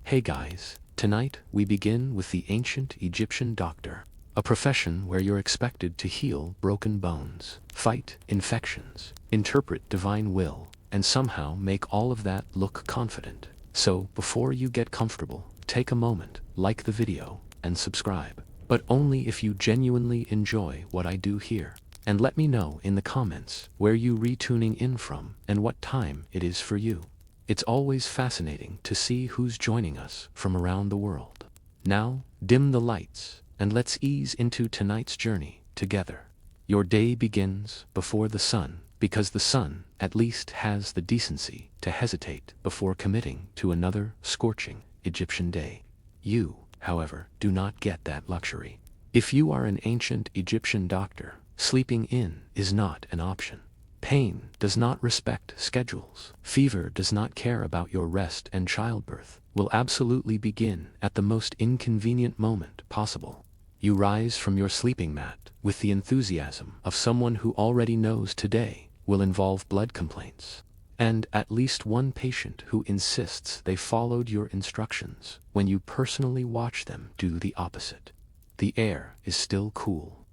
Hey guys, tonight we begin with the ancient Egyptian doctor, a profession where you're expected to heal broken bones, fight infections, interpret divine will, and somehow make all of that look confident. So, before you get comfortable, take a moment, like the video, and subscribe. But only if you genuinely enjoy what I do here. And let me know in the comments where you retuning in from and what time it is for you. It's always fascinating to see who's joining us from around the world. Now, dim the lights, and let's ease into tonight's journey together. Your day begins before the sun, because the sun at least has the decency to hesitate before committing to another scorching Egyptian day. You, however, do not get that luxury. If you are an ancient Egyptian doctor, sleeping in is not an option. Pain does not respect schedules. Fever does not care about your rest, and childbirth will absolutely begin at the most inconvenient moment possible. You rise from your sleeping mat with the enthusiasm of someone who already knows today will involve blood complaints, and at least one patient who insists they followed your instructions when you personally watch them do the opposite. The air is still cool.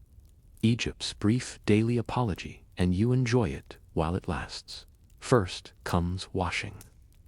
Egypt's brief daily apology, and you enjoy it while it lasts. First comes washing.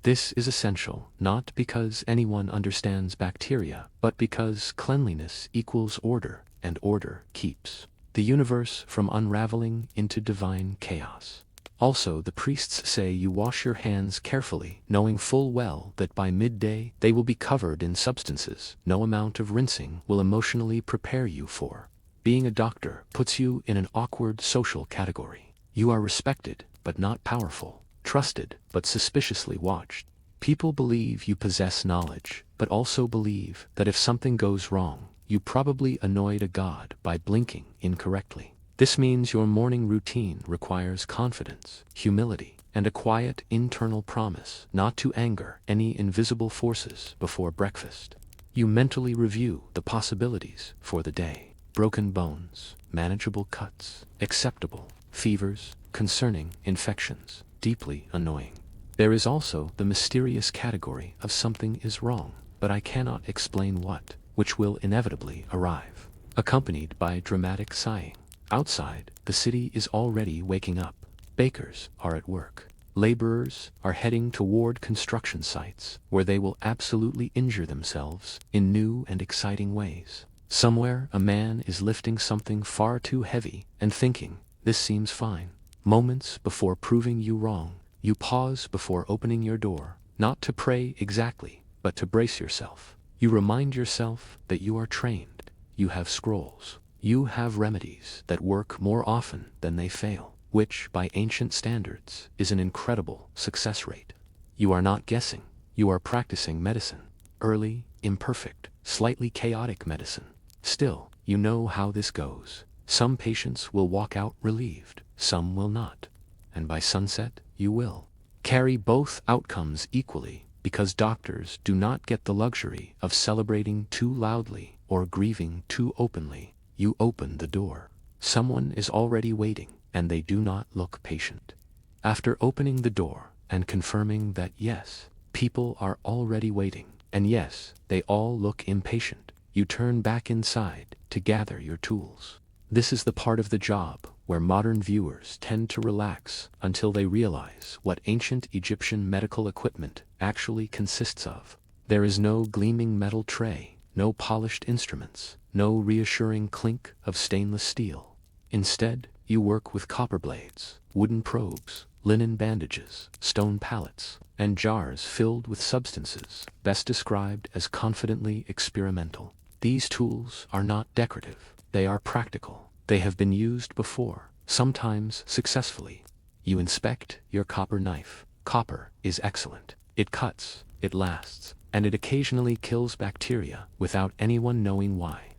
This is essential, not because anyone understands bacteria, but because cleanliness equals order, and order keeps the universe from unraveling into divine chaos. Also, the priests say you wash your hands carefully, knowing full well that by midday they will be covered in substances no amount of rinsing will emotionally prepare you for. Being a doctor puts you in an awkward social category. You are respected, but not powerful, trusted, but suspiciously watched. People believe you possess knowledge, but also believe that if something goes wrong, you probably annoyed a god by blinking incorrectly. This means your morning routine requires confidence, humility, and a quiet internal promise not to anger any invisible forces before breakfast. You mentally review the possibilities for the day. Broken bones, manageable cuts, acceptable, fevers, concerning infections, deeply annoying. There is also the mysterious category of something is wrong, but I cannot explain what, which will inevitably arrive, accompanied by dramatic sighing. Outside, the city is already waking up. Bakers are at work. Laborers are heading toward construction sites where they will absolutely injure themselves in new and exciting ways. Somewhere, a man is lifting something far too heavy and thinking, this seems fine. Moments before proving you wrong, you pause before opening your door, not to pray exactly, but to brace yourself. You remind yourself that you are trained. You have scrolls. You have remedies that work more often than they fail, which, by ancient standards, is an incredible success rate. You are not guessing. You are practicing medicine. Early, imperfect, slightly chaotic medicine. Still, you know how this goes. Some patients will walk out relieved, some will not. And by sunset, you will carry both outcomes equally, because doctors do not get the luxury of celebrating too loudly or grieving too openly. You open the door. Someone is already waiting, and they do not look patient. After opening the door and confirming that yes, people are already waiting, and yes, they all look impatient, you turn back inside to gather your tools. This is the part of the job where modern viewers tend to relax until they realize what ancient Egyptian medical equipment actually consists of. There is no gleaming metal tray, no polished instruments, no reassuring clink of stainless steel. Instead, you work with copper blades, wooden probes, linen bandages, stone pallets, and jars filled with substances best described as confidently experimental. These tools are not decorative. They are practical. They have been used before, sometimes successfully. You inspect your copper knife. Copper is excellent. It cuts, it lasts, and it occasionally kills bacteria without anyone knowing why.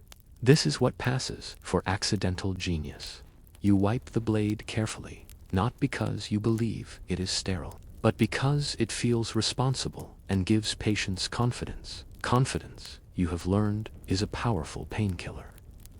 This is what passes for accidental genius. You wipe the blade carefully, not because you believe it is sterile, but because it feels responsible and gives patients confidence. Confidence, you have learned, is a powerful painkiller.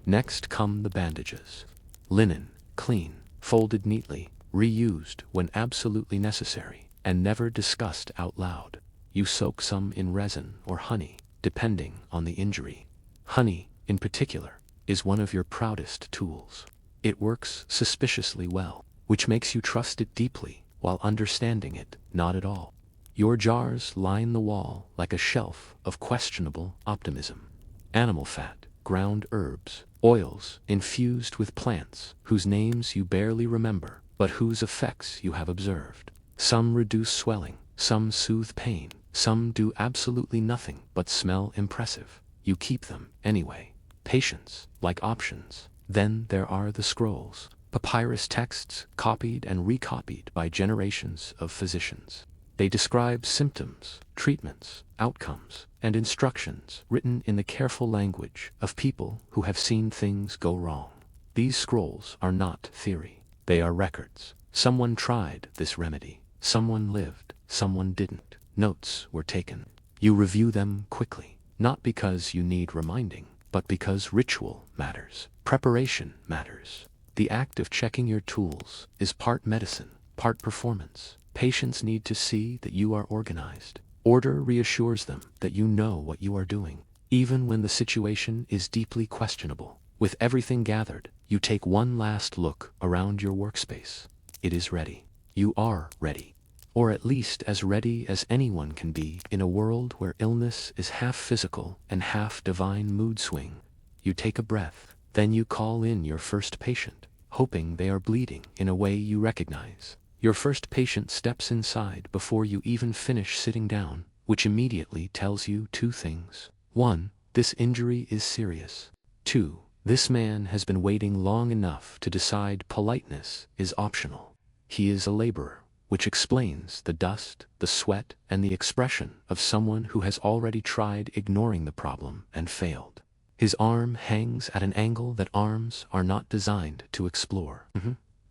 Next come the bandages. Linen, clean, folded neatly, reused when absolutely necessary, and never discussed out loud. You soak some in resin or honey, depending on the injury. Honey, in particular, is one of your proudest tools. It works suspiciously well, which makes you trust it deeply, while understanding it not at all. Your jars line the wall like a shelf of questionable optimism. Animal fat, ground herbs, oils infused with plants whose names you barely remember, but whose effects you have observed. Some reduce swelling, some soothe pain, some do absolutely nothing but smell impressive. You keep them anyway. Patients like options. Then there are the scrolls, papyrus texts copied and recopied by generations of physicians. They describe symptoms, treatments, outcomes, and instructions written in the careful language of people who have seen things go wrong. These scrolls are not theory. They are records. Someone tried this remedy. Someone lived. Someone didn't. Notes were taken. You review them quickly, not because you need reminding, but because ritual matters. Preparation matters. The act of checking your tools is part medicine, part performance. Patients need to see that you are organized. Order reassures them that you know what you are doing, even when the situation is deeply questionable. With everything gathered, you take one last look around your workspace. It is ready. You are ready. Or at least as ready as anyone can be in a world where illness is half physical and half divine mood swing. You take a breath, then you call in your first patient, hoping they are bleeding in a way you recognize. Your first patient steps inside before you even finish sitting down, which immediately tells you two things. 1. This injury is serious. 2. This man has been waiting long enough to decide politeness is optional. He is a laborer, which explains the dust, the sweat, and the expression of someone who has already tried ignoring the problem and failed. His arm hangs at an angle that arms are not designed to explore.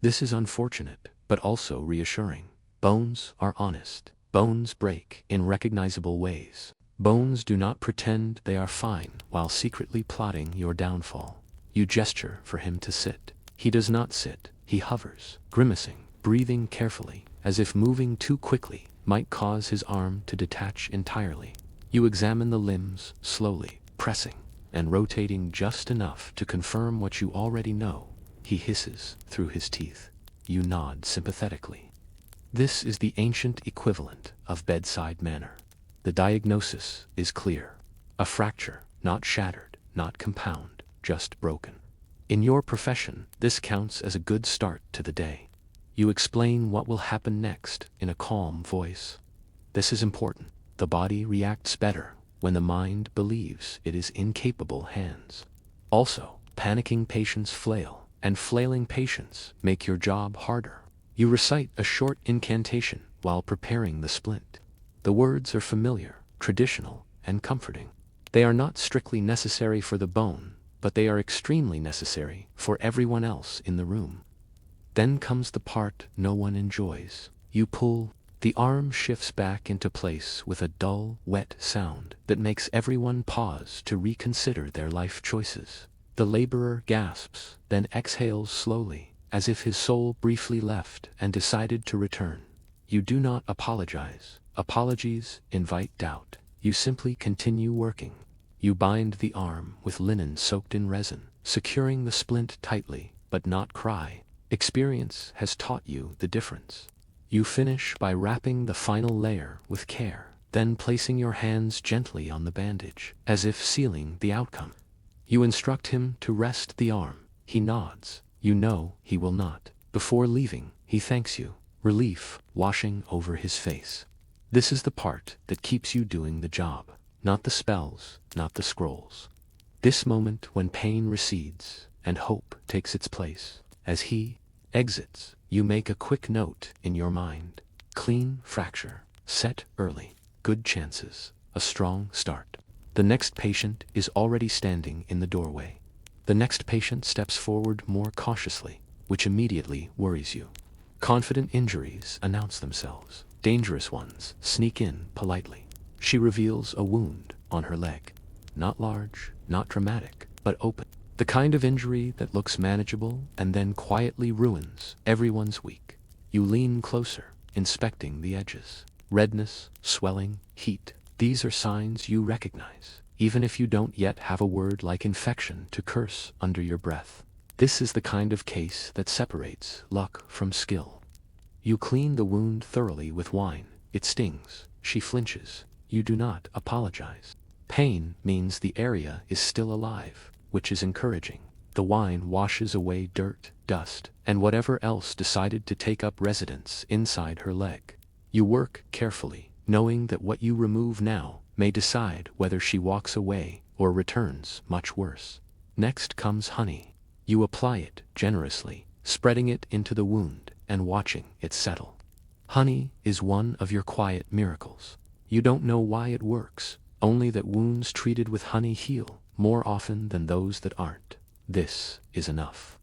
This is unfortunate, but also reassuring. Bones are honest. Bones break in recognizable ways. Bones do not pretend they are fine while secretly plotting your downfall. You gesture for him to sit. He does not sit. He hovers, grimacing, breathing carefully, as if moving too quickly might cause his arm to detach entirely. You examine the limbs slowly, pressing and rotating just enough to confirm what you already know. He hisses through his teeth. You nod sympathetically. This is the ancient equivalent of bedside manner. The diagnosis is clear. A fracture, not shattered, not compound, just broken. In your profession, this counts as a good start to the day. You explain what will happen next in a calm voice. This is important. The body reacts better when the mind believes it is in capable hands. Also, panicking patients flail, and flailing patients make your job harder. You recite a short incantation while preparing the splint. The words are familiar, traditional, and comforting. They are not strictly necessary for the bone, but they are extremely necessary for everyone else in the room. Then comes the part no one enjoys. You pull. The arm shifts back into place with a dull, wet sound that makes everyone pause to reconsider their life choices. The laborer gasps, then exhales slowly, as if his soul briefly left and decided to return. You do not apologize. Apologies invite doubt. You simply continue working. You bind the arm with linen soaked in resin, securing the splint tightly, but not cry. Experience has taught you the difference. You finish by wrapping the final layer with care, then placing your hands gently on the bandage, as if sealing the outcome. You instruct him to rest the arm. He nods. You know he will not. Before leaving, he thanks you, relief washing over his face. This is the part that keeps you doing the job, not the spells, not the scrolls. This moment when pain recedes and hope takes its place. As he exits, you make a quick note in your mind. Clean fracture, set early, good chances, a strong start. The next patient is already standing in the doorway. The next patient steps forward more cautiously, which immediately worries you. Confident injuries announce themselves. Dangerous ones sneak in politely. She reveals a wound on her leg. Not large, not dramatic, but open. The kind of injury that looks manageable and then quietly ruins everyone's week. You lean closer, inspecting the edges. redness, swelling, heat. These are signs you recognize, even if you don't yet have a word like infection to curse under your breath. This is the kind of case that separates luck from skill. You clean the wound thoroughly with wine. It stings. She flinches. You do not apologize. Pain means the area is still alive, which is encouraging. The wine washes away dirt, dust, and whatever else decided to take up residence inside her leg. You work carefully, knowing that what you remove now may decide whether she walks away or returns much worse. Next comes honey. You apply it generously, spreading it into the wound and watching it settle. Honey is one of your quiet miracles. You don't know why it works, only that wounds treated with honey heal more often than those that aren't. This is enough.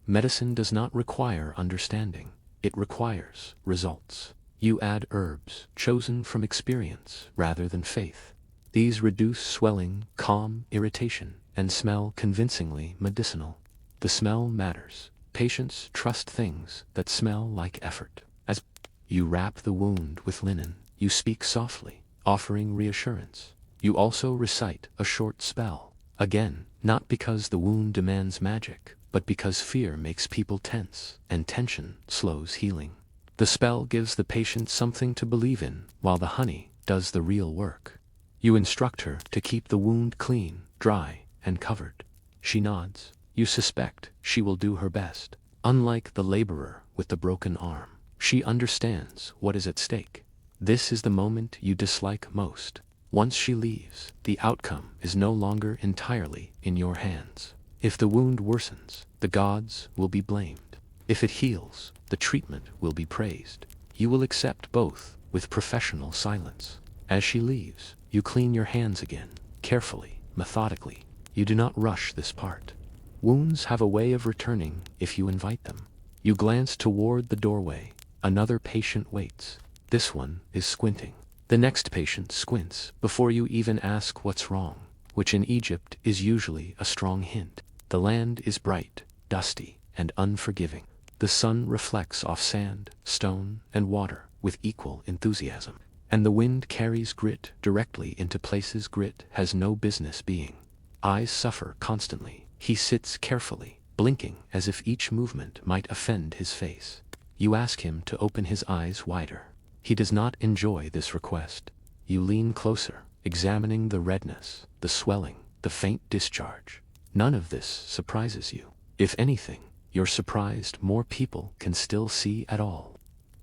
Medicine does not require understanding. It requires results. You add herbs chosen from experience rather than faith. These reduce swelling, calm irritation, and smell convincingly medicinal. The smell matters. Patients trust things that smell like effort. As you wrap the wound with linen, you speak softly, offering reassurance. You also recite a short spell. Again, not because the wound demands magic, but because fear makes people tense, and tension slows healing. The spell gives the patient something to believe in, while the honey does the real work. You instruct her to keep the wound clean, dry, and covered. She nods. You suspect she will do her best. Unlike the laborer with the broken arm, she understands what is at stake. This is the moment you dislike most. Once she leaves, the outcome is no longer entirely in your hands. If the wound worsens, the gods will be blamed. If it heals, the treatment will be praised. You will accept both with professional silence. As she leaves, you clean your hands again, carefully, methodically. You do not rush this part. Wounds have a way of returning if you invite them. You glance toward the doorway. Another patient waits. This one is squinting. The next patient squints before you even ask what's wrong, which in Egypt is usually a strong hint. The land is bright, dusty, and unforgiving. The sun reflects off sand, stone, and water with equal enthusiasm. And the wind carries grit directly into places grit has no business being. Eyes suffer constantly. He sits carefully, blinking as if each movement might offend his face. You ask him to open his eyes wider. He does not enjoy this request. You lean closer, examining the redness, the swelling, the faint discharge. None of this surprises you. If anything, you're surprised more people can still see at all.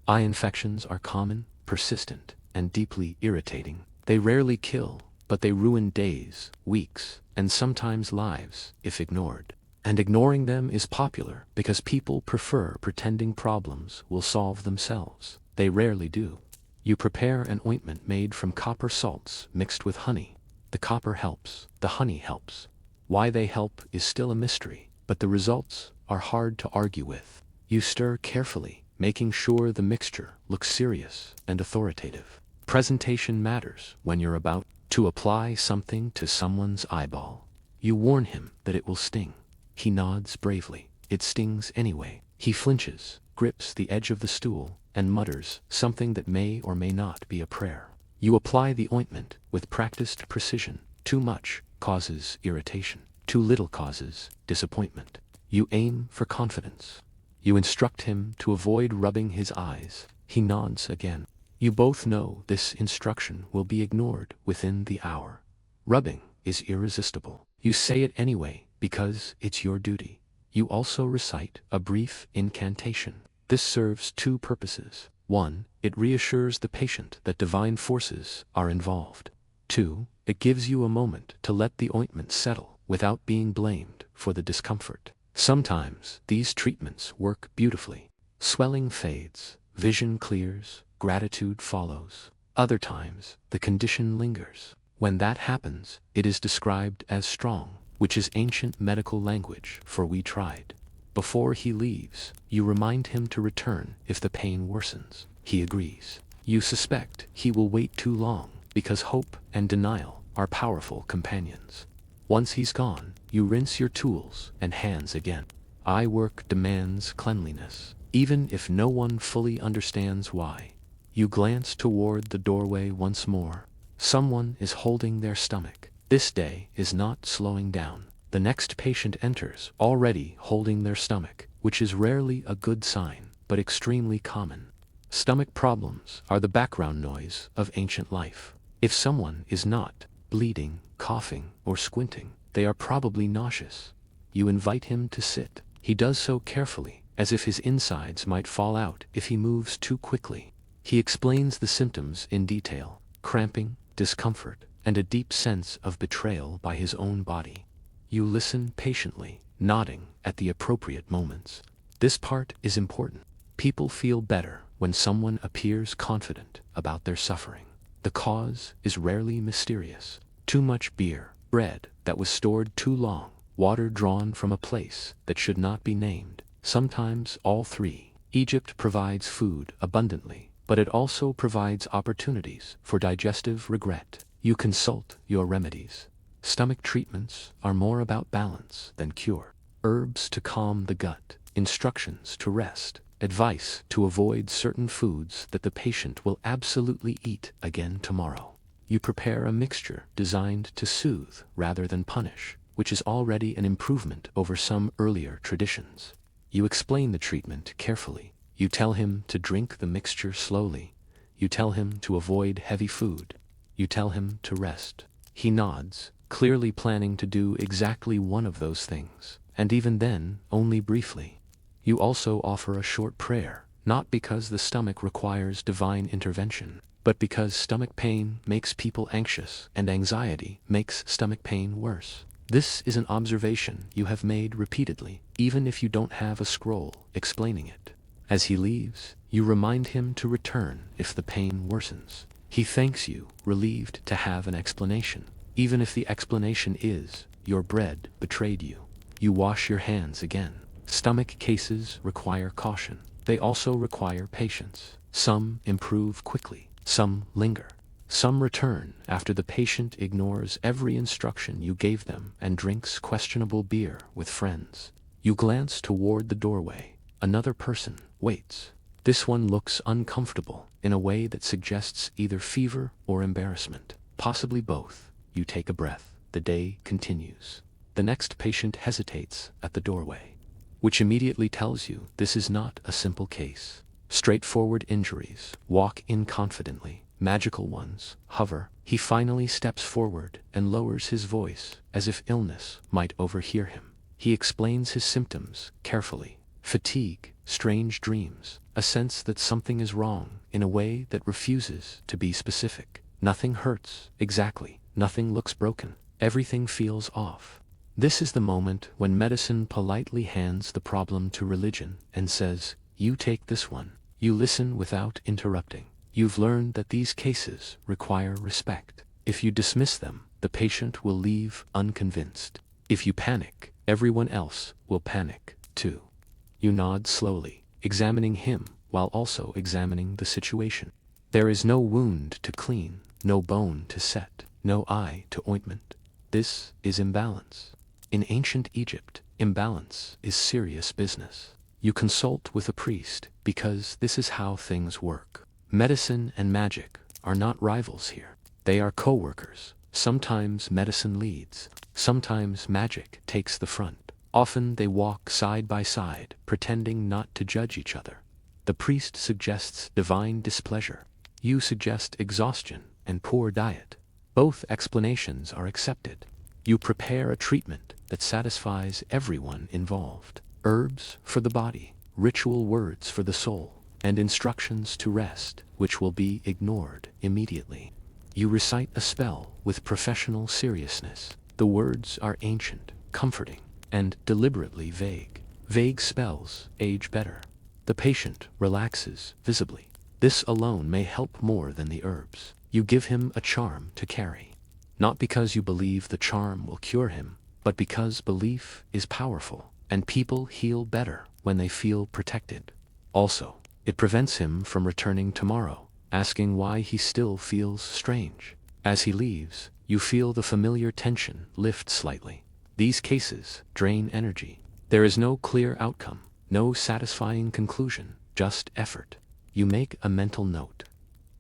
Eye infections are common, persistent, and deeply irritating. They rarely kill, but they ruin days, weeks, and sometimes lives if ignored. And ignoring them is popular because people prefer pretending problems will solve themselves. They rarely do. You prepare an ointment made from copper salts mixed with honey. The copper helps, the honey helps. Why they help is still a mystery, but the results are hard to argue with. You stir carefully, making sure the mixture looks serious and authoritative. Presentation matters when you're about to apply something to someone's eyeball. You warn him that it will sting. He nods bravely. It stings anyway. He flinches, grips the edge of the stool, and mutters something that may or may not be a prayer. You apply the ointment with practiced precision. Too much causes irritation. Too little causes disappointment. You aim for confidence. You instruct him to avoid rubbing his eyes. He nods again. You both know this instruction will be ignored within the hour. Rubbing is irresistible. You say it anyway because it's your duty. You also recite a brief incantation. This serves two purposes. 1. It reassures the patient that divine forces are involved. 2. It gives you a moment to let the ointment settle without being blamed for the discomfort. Sometimes these treatments work beautifully. Swelling fades, vision clears, gratitude follows. Other times, the condition lingers. When that happens, it is described as strong, which is ancient medical language for we tried. Before he leaves, you remind him to return if the pain worsens. He agrees. You suspect he will wait too long because hope and denial are powerful companions. Once he's gone, you rinse your tools and hands again. Eye work demands cleanliness, even if no one fully understands why. You glance toward the doorway once more. Someone is holding their stomach. This day is not slowing down. The next patient enters, already holding their stomach, which is rarely a good sign, but extremely common. Stomach problems are the background noise of ancient life. If someone is not bleeding, coughing, or squinting, they are probably nauseous. You invite him to sit. He does so carefully, as if his insides might fall out if he moves too quickly. He explains the symptoms in detail: cramping, discomfort, and a deep sense of betrayal by his own body. You listen patiently, nodding at the appropriate moments. This part is important. People feel better when someone appears confident about their suffering. The cause is rarely mysterious. Too much beer, bread that was stored too long, water drawn from a place that should not be named. Sometimes all three. Egypt provides food abundantly, but it also provides opportunities for digestive regret. You consult your remedies. Stomach treatments are more about balance than cure. Herbs to calm the gut, instructions to rest, advice to avoid certain foods that the patient will absolutely eat again tomorrow. You prepare a mixture designed to soothe rather than punish, which is already an improvement over some earlier traditions. You explain the treatment carefully. You tell him to drink the mixture slowly. You tell him to avoid heavy food. You tell him to rest. He nods, clearly planning to do exactly one of those things, and even then, only briefly. You also offer a short prayer, not because the stomach requires divine intervention, but because stomach pain makes people anxious, and anxiety makes stomach pain worse. This is an observation you have made repeatedly, even if you don't have a scroll explaining it. As he leaves, you remind him to return if the pain worsens. He thanks you, relieved to have an explanation, even if the explanation is, your bread betrayed you. You wash your hands again. Stomach cases require caution. They also require patience. Some improve quickly. Some linger. Some return after the patient ignores every instruction you gave them and drinks questionable beer with friends. You glance toward the doorway. Another person waits. This one looks uncomfortable in a way that suggests either fever or embarrassment, possibly both. You take a breath. The day continues. The next patient hesitates at the doorway, which immediately tells you this is not a simple case. Straightforward injuries walk in confidently. Magical ones hover. He finally steps forward and lowers his voice as if illness might overhear him. He explains his symptoms carefully. Fatigue, strange dreams, a sense that something is wrong in a way that refuses to be specific. Nothing hurts, exactly. Nothing looks broken. Everything feels off. This is the moment when medicine politely hands the problem to religion and says, "You take this one." You listen without interrupting. You've learned that these cases require respect. If you dismiss them, the patient will leave unconvinced. If you panic, everyone else will panic too. You nod slowly, examining him while also examining the situation. There is no wound to clean, no bone to set, no eye to ointment. This is imbalance. In ancient Egypt, imbalance is serious business. You consult with a priest because this is how things work. Medicine and magic are not rivals here. They are co-workers. Sometimes medicine leads. Sometimes magic takes the front. Often they walk side by side, pretending not to judge each other. The priest suggests divine displeasure. You suggest exhaustion and poor diet. Both explanations are accepted. You prepare a treatment that satisfies everyone involved. Herbs for the body, ritual words for the soul, and instructions to rest, which will be ignored immediately. You recite a spell with professional seriousness. The words are ancient, comforting, and deliberately vague. Vague spells age better. The patient relaxes visibly. This alone may help more than the herbs. You give him a charm to carry. Not because you believe the charm will cure him, but because belief is powerful, and people heal better when they feel protected. Also, it prevents him from returning tomorrow, asking why he still feels strange. As he leaves, you feel the familiar tension lift slightly. These cases drain energy. There is no clear outcome, no satisfying conclusion, just effort. You make a mental note.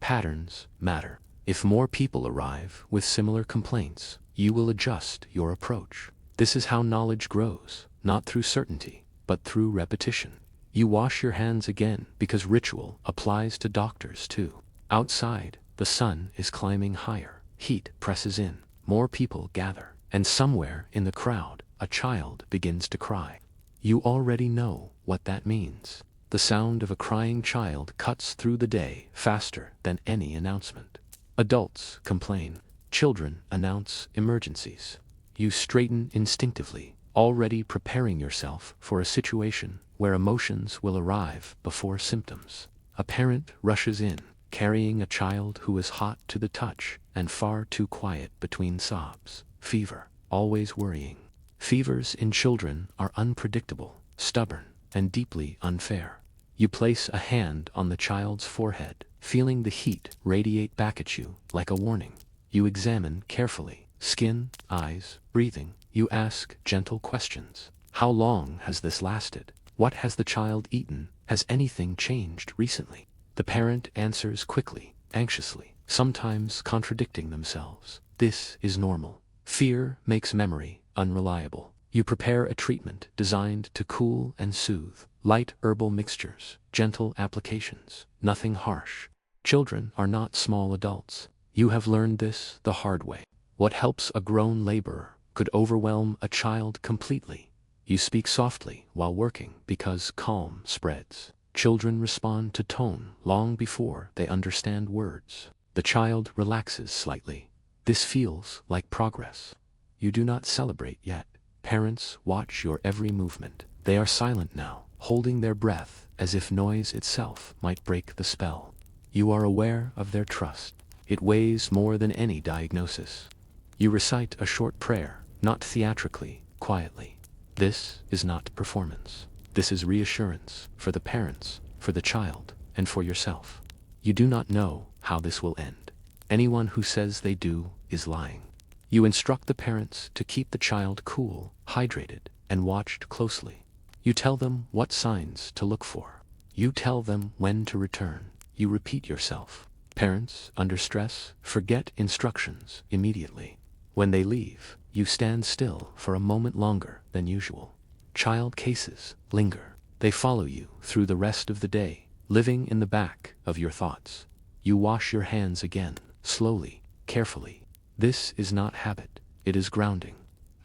Patterns matter. If more people arrive with similar complaints, you will adjust your approach. This is how knowledge grows, not through certainty, but through repetition. You wash your hands again because ritual applies to doctors too. Outside, the sun is climbing higher. Heat presses in. More people gather. And somewhere in the crowd, a child begins to cry. You already know what that means. The sound of a crying child cuts through the day faster than any announcement. Adults complain. Children announce emergencies. You straighten instinctively, already preparing yourself for a situation where emotions will arrive before symptoms. A parent rushes in, carrying a child who is hot to the touch and far too quiet between sobs. Fever, always worrying. Fevers in children are unpredictable, stubborn, and deeply unfair. You place a hand on the child's forehead, feeling the heat radiate back at you like a warning. You examine carefully, skin, eyes, breathing. You ask gentle questions. How long has this lasted? What has the child eaten? Has anything changed recently? The parent answers quickly, anxiously, sometimes contradicting themselves. This is normal. Fear makes memory unreliable. You prepare a treatment designed to cool and soothe. Light herbal mixtures, gentle applications, nothing harsh. Children are not small adults. You have learned this the hard way. What helps a grown laborer could overwhelm a child completely. You speak softly while working because calm spreads. Children respond to tone long before they understand words. The child relaxes slightly. This feels like progress. You do not celebrate yet. Parents watch your every movement. They are silent now, holding their breath as if noise itself might break the spell. You are aware of their trust. It weighs more than any diagnosis. You recite a short prayer, not theatrically, quietly. This is not performance. This is reassurance for the parents, for the child, and for yourself. You do not know how this will end. Anyone who says they do is lying. You instruct the parents to keep the child cool, hydrated, and watched closely. You tell them what signs to look for. You tell them when to return. You repeat yourself. Parents, under stress, forget instructions immediately. When they leave, you stand still for a moment longer than usual. Child cases linger. They follow you through the rest of the day, living in the back of your thoughts. You wash your hands again, slowly, carefully. This is not habit, it is grounding.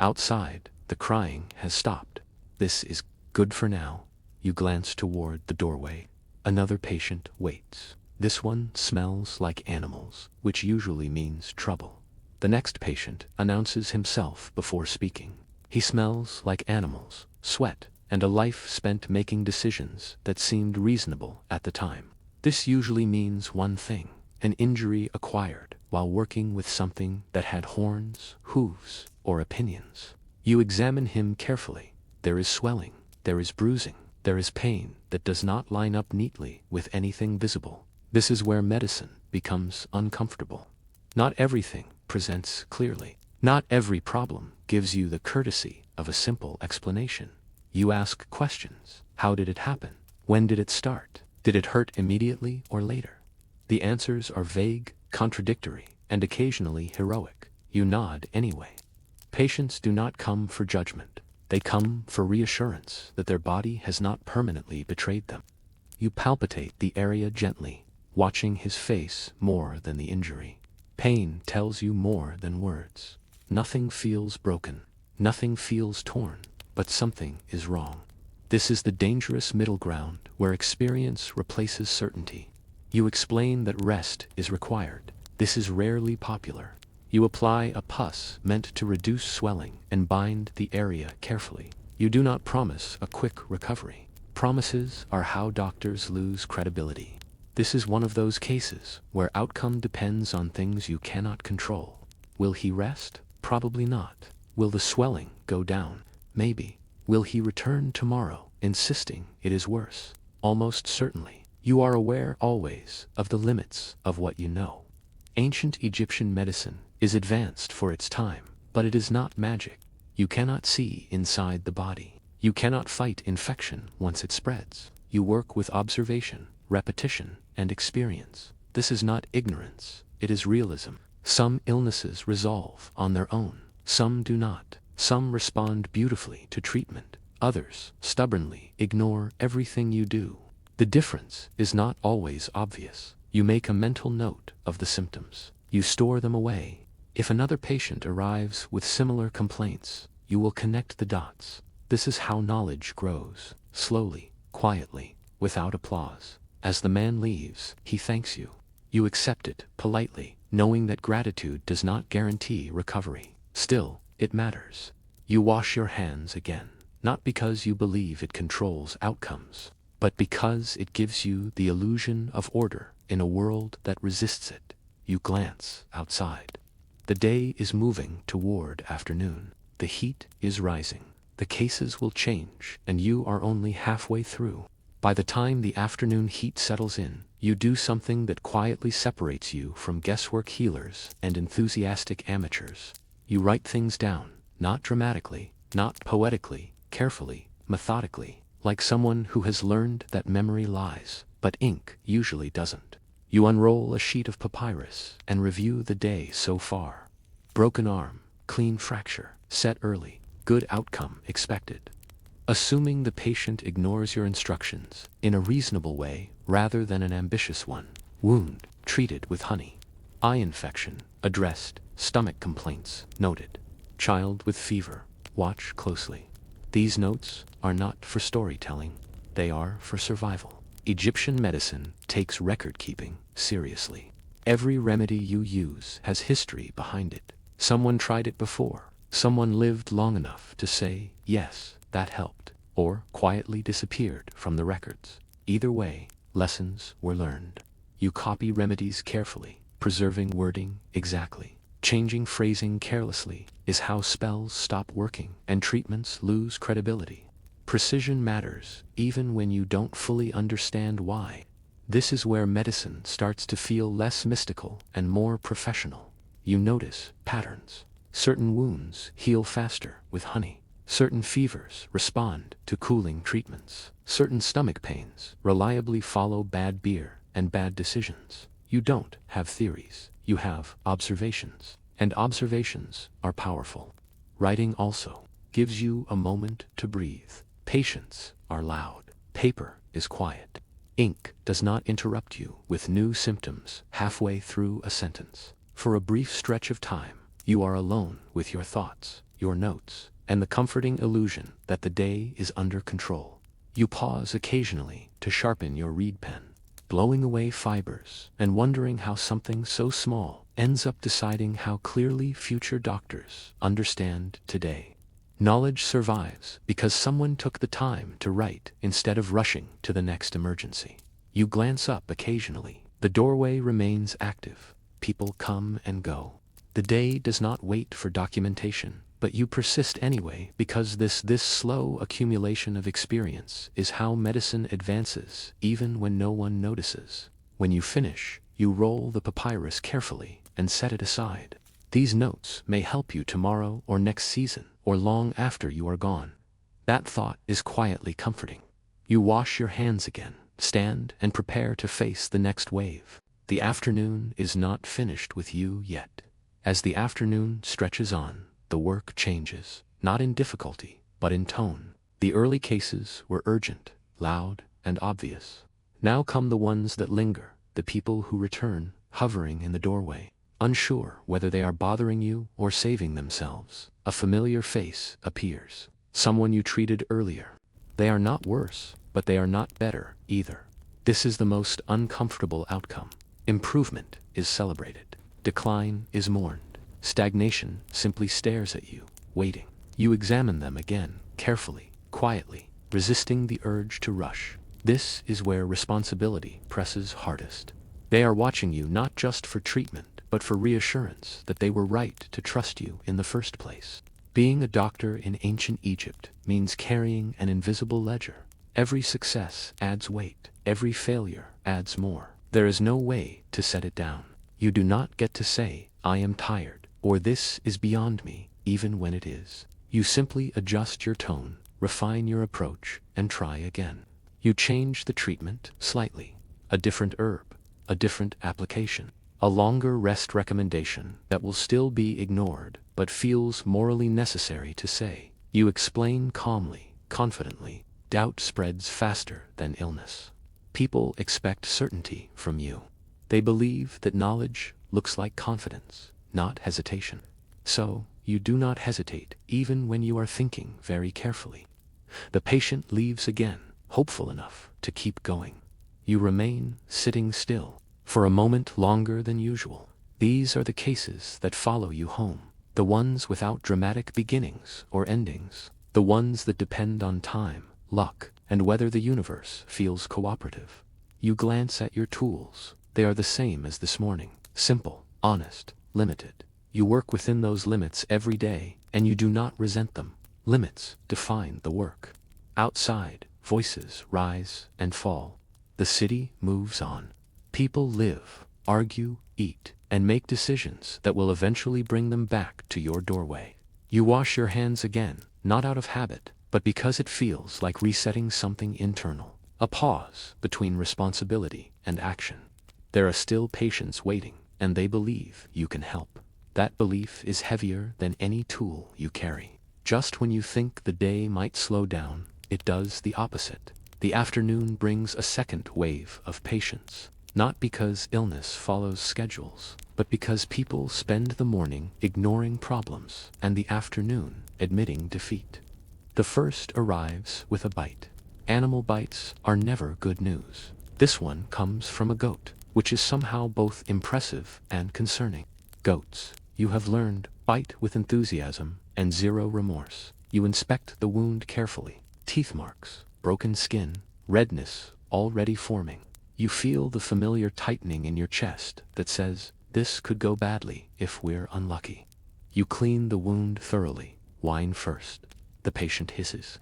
Outside, the crying has stopped. This is good for now. You glance toward the doorway. Another patient waits. This one smells like animals, which usually means trouble. The next patient announces himself before speaking. He smells like animals, sweat, and a life spent making decisions that seemed reasonable at the time. This usually means one thing: an injury acquired while working with something that had horns, hooves, or opinions. You examine him carefully. There is swelling, there is bruising, there is pain that does not line up neatly with anything visible. This is where medicine becomes uncomfortable. Not everything presents clearly. Not every problem gives you the courtesy of a simple explanation. You ask questions. How did it happen? When did it start? Did it hurt immediately or later? The answers are vague, contradictory, and occasionally heroic. You nod anyway. Patients do not come for judgment. They come for reassurance that their body has not permanently betrayed them. You palpitate the area gently, watching his face more than the injury. Pain tells you more than words. Nothing feels broken. Nothing feels torn. But something is wrong. This is the dangerous middle ground where experience replaces certainty. You explain that rest is required. This is rarely popular. You apply a pus meant to reduce swelling and bind the area carefully. You do not promise a quick recovery. Promises are how doctors lose credibility. This is one of those cases where outcome depends on things you cannot control. Will he rest? Probably not. Will the swelling go down? Maybe. Will he return tomorrow, insisting it is worse? Almost certainly. You are aware always of the limits of what you know. Ancient Egyptian medicine is advanced for its time, but it is not magic. You cannot see inside the body. You cannot fight infection once it spreads. You work with observation, repetition, and experience. This is not ignorance, it is realism. Some illnesses resolve on their own, some do not. Some respond beautifully to treatment, others stubbornly ignore everything you do. The difference is not always obvious. You make a mental note of the symptoms. You store them away. If another patient arrives with similar complaints, you will connect the dots. This is how knowledge grows, slowly, quietly, without applause. As the man leaves, he thanks you. You accept it politely, knowing that gratitude does not guarantee recovery. Still, it matters. You wash your hands again, not because you believe it controls outcomes, but because it gives you the illusion of order in a world that resists it. You glance outside. The day is moving toward afternoon. The heat is rising. The cases will change, and you are only halfway through. By the time the afternoon heat settles in, you do something that quietly separates you from guesswork healers and enthusiastic amateurs. You write things down, not dramatically, not poetically, carefully, methodically, like someone who has learned that memory lies, but ink usually doesn't. You unroll a sheet of papyrus and review the day so far. Broken arm, clean fracture, set early, good outcome expected. Assuming the patient ignores your instructions in a reasonable way rather than an ambitious one. Wound treated with honey. Eye infection addressed. Stomach complaints noted. Child with fever. Watch closely. These notes are not for storytelling, they are for survival. Egyptian medicine takes record keeping seriously. Every remedy you use has history behind it. Someone tried it before. Someone lived long enough to say, yes, that helped, or quietly disappeared from the records. Either way, lessons were learned. You copy remedies carefully, preserving wording exactly. Changing phrasing carelessly is how spells stop working and treatments lose credibility. Precision matters, even when you don't fully understand why. This is where medicine starts to feel less mystical and more professional. You notice patterns. Certain wounds heal faster with honey. Certain fevers respond to cooling treatments. Certain stomach pains reliably follow bad beer and bad decisions. You don't have theories, you have observations. And observations are powerful. Writing also gives you a moment to breathe. Patients are loud. Paper is quiet. Ink does not interrupt you with new symptoms halfway through a sentence. For a brief stretch of time, you are alone with your thoughts, your notes, and the comforting illusion that the day is under control. You pause occasionally to sharpen your reed pen, blowing away fibers and wondering how something so small ends up deciding how clearly future doctors understand today. Knowledge survives because someone took the time to write instead of rushing to the next emergency. You glance up occasionally. The doorway remains active. People come and go. The day does not wait for documentation, but you persist anyway because this slow accumulation of experience is how medicine advances even when no one notices. When you finish, you roll the papyrus carefully and set it aside. These notes may help you tomorrow or next season or long after you are gone. That thought is quietly comforting. You wash your hands again, stand and prepare to face the next wave. The afternoon is not finished with you yet. As the afternoon stretches on, the work changes, not in difficulty, but in tone. The early cases were urgent, loud, and obvious. Now come the ones that linger, the people who return, hovering in the doorway, unsure whether they are bothering you or saving themselves. A familiar face appears, someone you treated earlier. They are not worse, but they are not better either. This is the most uncomfortable outcome. Improvement is celebrated. Decline is mourned. Stagnation simply stares at you, waiting. You examine them again, carefully, quietly, resisting the urge to rush. This is where responsibility presses hardest. They are watching you not just for treatment, but for reassurance that they were right to trust you in the first place. Being a doctor in ancient Egypt means carrying an invisible ledger. Every success adds weight. Every failure adds more. There is no way to set it down. You do not get to say, I am tired, or this is beyond me, even when it is. You simply adjust your tone, refine your approach, and try again. You change the treatment slightly. A different herb, a different application. A longer rest recommendation that will still be ignored, but feels morally necessary to say. You explain calmly, confidently. Doubt spreads faster than illness. People expect certainty from you. They believe that knowledge looks like confidence, not hesitation. So, you do not hesitate, even when you are thinking very carefully. The patient leaves again, hopeful enough to keep going. You remain sitting still, for a moment longer than usual. These are the cases that follow you home. The ones without dramatic beginnings or endings. The ones that depend on time, luck, and whether the universe feels cooperative. You glance at your tools. They are the same as this morning. Simple, honest, limited. You work within those limits every day, and you do not resent them. Limits define the work. Outside, voices rise and fall. The city moves on. People live, argue, eat, and make decisions that will eventually bring them back to your doorway. You wash your hands again, not out of habit, but because it feels like resetting something internal. A pause between responsibility and action. There are still patients waiting, and they believe you can help. That belief is heavier than any tool you carry. Just when you think the day might slow down, it does the opposite. The afternoon brings a second wave of patients. Not because illness follows schedules, but because people spend the morning ignoring problems and the afternoon admitting defeat. The first arrives with a bite. Animal bites are never good news. This one comes from a goat, which is somehow both impressive and concerning. Goats, you have learned, bite with enthusiasm and zero remorse. You inspect the wound carefully. Teeth marks, broken skin, redness already forming. You feel the familiar tightening in your chest that says, this could go badly if we're unlucky. You clean the wound thoroughly, wine first. The patient hisses.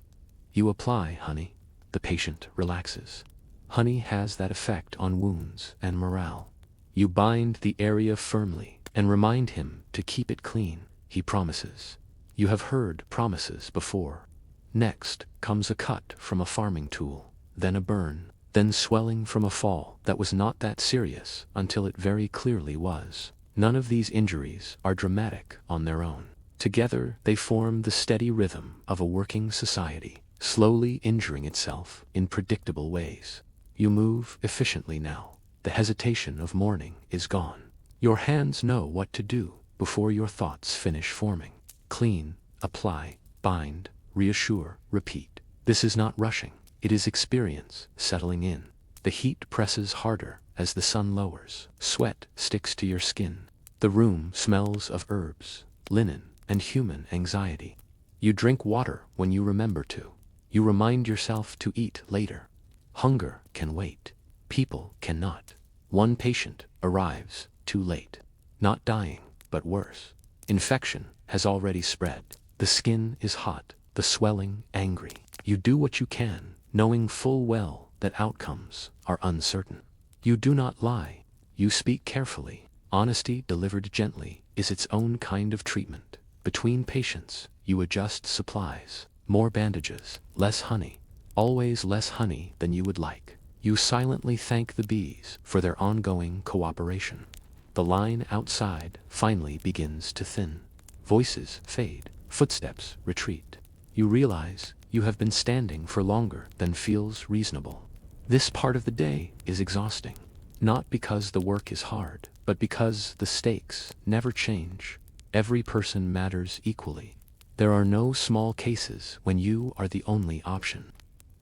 You apply honey. The patient relaxes. Honey has that effect on wounds and morale. You bind the area firmly and remind him to keep it clean. He promises. You have heard promises before. Next comes a cut from a farming tool, then a burn. Then swelling from a fall that was not that serious until it very clearly was. None of these injuries are dramatic on their own. Together they form the steady rhythm of a working society, slowly injuring itself in predictable ways. You move efficiently now. The hesitation of mourning is gone. Your hands know what to do before your thoughts finish forming. Clean, apply, bind, reassure, repeat. This is not rushing. It is experience settling in. The heat presses harder as the sun lowers. Sweat sticks to your skin. The room smells of herbs, linen, and human anxiety. You drink water when you remember to. You remind yourself to eat later. Hunger can wait. People cannot. One patient arrives too late. Not dying, but worse. Infection has already spread. The skin is hot, the swelling angry. You do what you can, knowing full well that outcomes are uncertain. You do not lie. You speak carefully. Honesty delivered gently is its own kind of treatment. Between patients, you adjust supplies. More bandages, less honey. Always less honey than you would like. You silently thank the bees for their ongoing cooperation. The line outside finally begins to thin. Voices fade. Footsteps retreat. You realize you have been standing for longer than feels reasonable. This part of the day is exhausting. Not because the work is hard, but because the stakes never change. Every person matters equally. There are no small cases when you are the only option.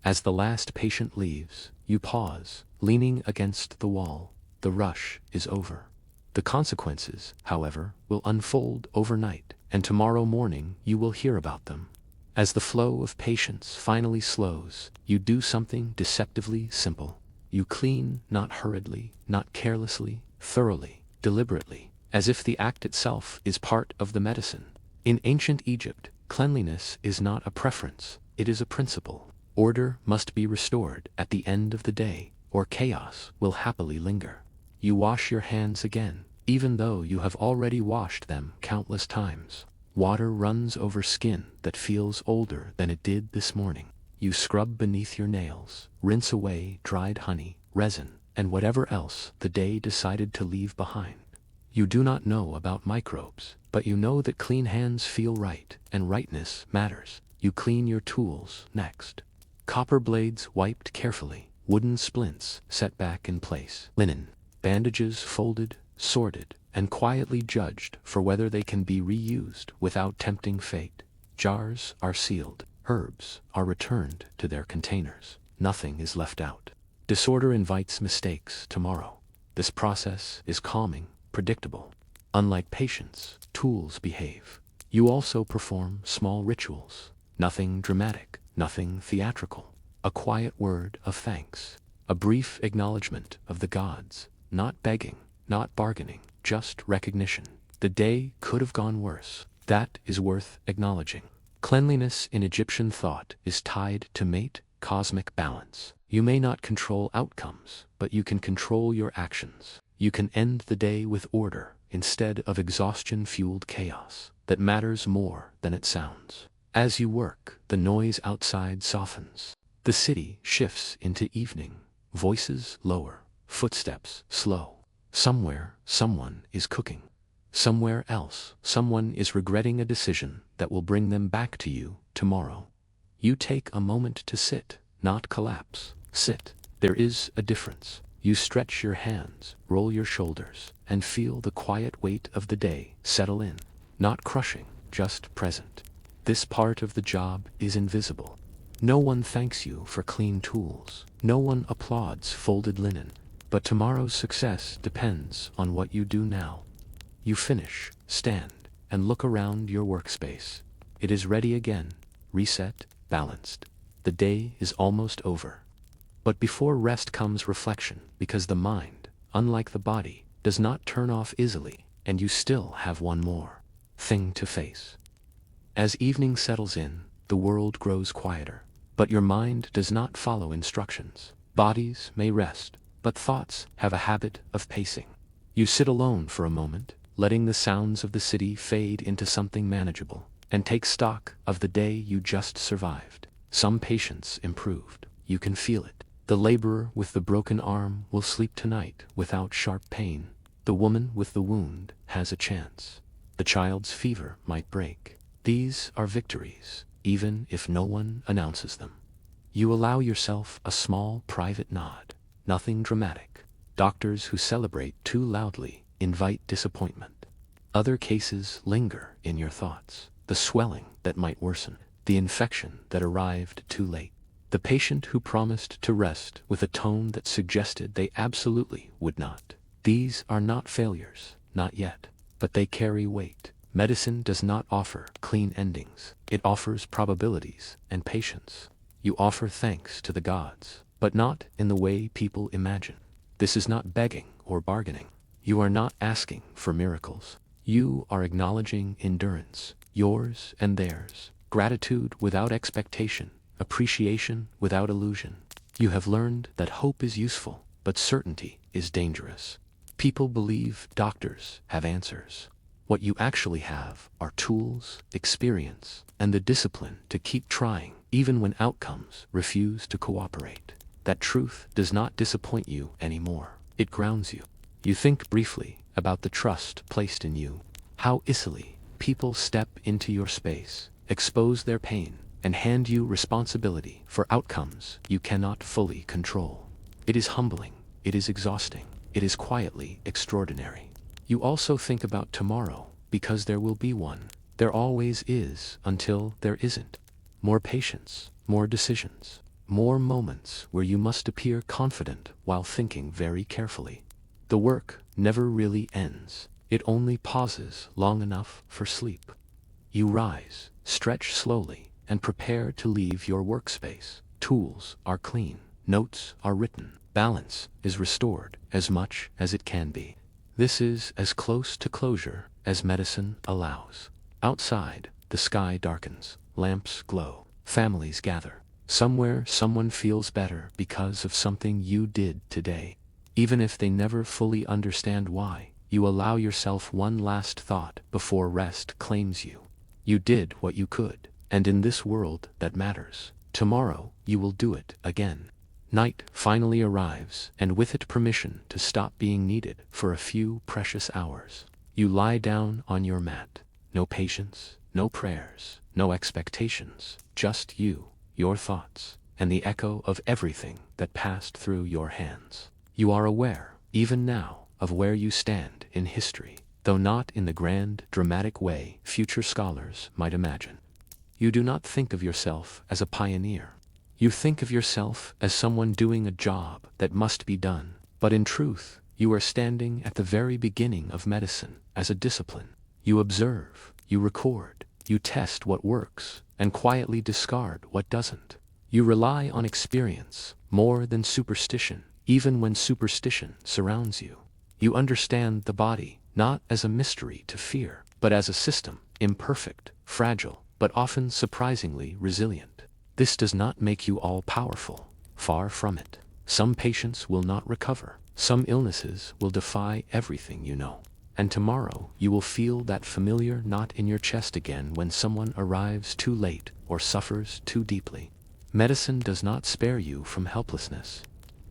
As the last patient leaves, you pause, leaning against the wall. The rush is over. The consequences, however, will unfold overnight, and tomorrow morning you will hear about them. As the flow of patients finally slows, you do something deceptively simple. You clean, not hurriedly, not carelessly, thoroughly, deliberately, as if the act itself is part of the medicine. In ancient Egypt, cleanliness is not a preference, it is a principle. Order must be restored at the end of the day, or chaos will happily linger. You wash your hands again, even though you have already washed them countless times. Water runs over skin that feels older than it did this morning. You scrub beneath your nails, rinse away dried honey, resin, and whatever else the day decided to leave behind. You do not know about microbes, but you know that clean hands feel right, and rightness matters. You clean your tools next. Copper blades wiped carefully, wooden splints set back in place, linen, bandages folded, sorted, and quietly judged for whether they can be reused without tempting fate. Jars are sealed, herbs are returned to their containers. Nothing is left out. Disorder invites mistakes tomorrow. This process is calming, predictable. Unlike patience, tools behave. You also perform small rituals. Nothing dramatic, nothing theatrical. A quiet word of thanks. A brief acknowledgement of the gods. Not begging, not bargaining, just recognition. The day could have gone worse. That is worth acknowledging. Cleanliness in Egyptian thought is tied to mate, cosmic balance. You may not control outcomes, but you can control your actions. You can end the day with order instead of exhaustion-fueled chaos that matters more than it sounds. As you work, the noise outside softens. The city shifts into evening. Voices lower, footsteps slow. Somewhere, someone is cooking. Somewhere else, someone is regretting a decision that will bring them back to you tomorrow. You take a moment to sit, not collapse. Sit. There is a difference. You stretch your hands, roll your shoulders, and feel the quiet weight of the day settle in. Not crushing, just present. This part of the job is invisible. No one thanks you for clean tools. No one applauds folded linen. But tomorrow's success depends on what you do now. You finish, stand, and look around your workspace. It is ready again, reset, balanced. The day is almost over. But before rest comes reflection, because the mind, unlike the body, does not turn off easily, and you still have one more thing to face. As evening settles in, the world grows quieter, but your mind does not follow instructions. Bodies may rest, but thoughts have a habit of pacing. You sit alone for a moment, letting the sounds of the city fade into something manageable, and take stock of the day you just survived. Some patients improved. You can feel it. The laborer with the broken arm will sleep tonight without sharp pain. The woman with the wound has a chance. The child's fever might break. These are victories, even if no one announces them. You allow yourself a small private nod. Nothing dramatic. Doctors who celebrate too loudly invite disappointment. Other cases linger in your thoughts. The swelling that might worsen. The infection that arrived too late. The patient who promised to rest with a tone that suggested they absolutely would not. These are not failures, not yet, but they carry weight. Medicine does not offer clean endings. It offers probabilities and patience. You offer thanks to the gods, but not in the way people imagine. This is not begging or bargaining. You are not asking for miracles. You are acknowledging endurance, yours and theirs, gratitude without expectation, appreciation without illusion. You have learned that hope is useful, but certainty is dangerous. People believe doctors have answers. What you actually have are tools, experience, and the discipline to keep trying, even when outcomes refuse to cooperate. That truth does not disappoint you anymore. It grounds you. You think briefly about the trust placed in you. How easily people step into your space, expose their pain, and hand you responsibility for outcomes you cannot fully control. It is humbling. It is exhausting. It is quietly extraordinary. You also think about tomorrow, because there will be one. There always is until there isn't. More patience, more decisions, more moments where you must appear confident while thinking very carefully. The work never really ends. It only pauses long enough for sleep. You rise, stretch slowly, and prepare to leave your workspace. Tools are clean. Notes are written. Balance is restored as much as it can be. This is as close to closure as medicine allows. Outside, the sky darkens. Lamps glow. Families gather. Somewhere someone feels better because of something you did today. Even if they never fully understand why, you allow yourself one last thought before rest claims you. You did what you could, and in this world that matters, tomorrow you will do it again. Night finally arrives, and with it permission to stop being needed for a few precious hours. You lie down on your mat. No patience, no prayers, no expectations, just you, your thoughts, and the echo of everything that passed through your hands. You are aware, even now, of where you stand in history, though not in the grand, dramatic way future scholars might imagine. You do not think of yourself as a pioneer. You think of yourself as someone doing a job that must be done, but in truth, you are standing at the very beginning of medicine as a discipline. You observe, you record, you test what works, and quietly discard what doesn't. You rely on experience more than superstition, even when superstition surrounds you. You understand the body not as a mystery to fear, but as a system, imperfect, fragile, but often surprisingly resilient. This does not make you all-powerful. Far from it. Some patients will not recover. Some illnesses will defy everything you know. And tomorrow you will feel that familiar knot in your chest again when someone arrives too late or suffers too deeply. Medicine does not spare you from helplessness.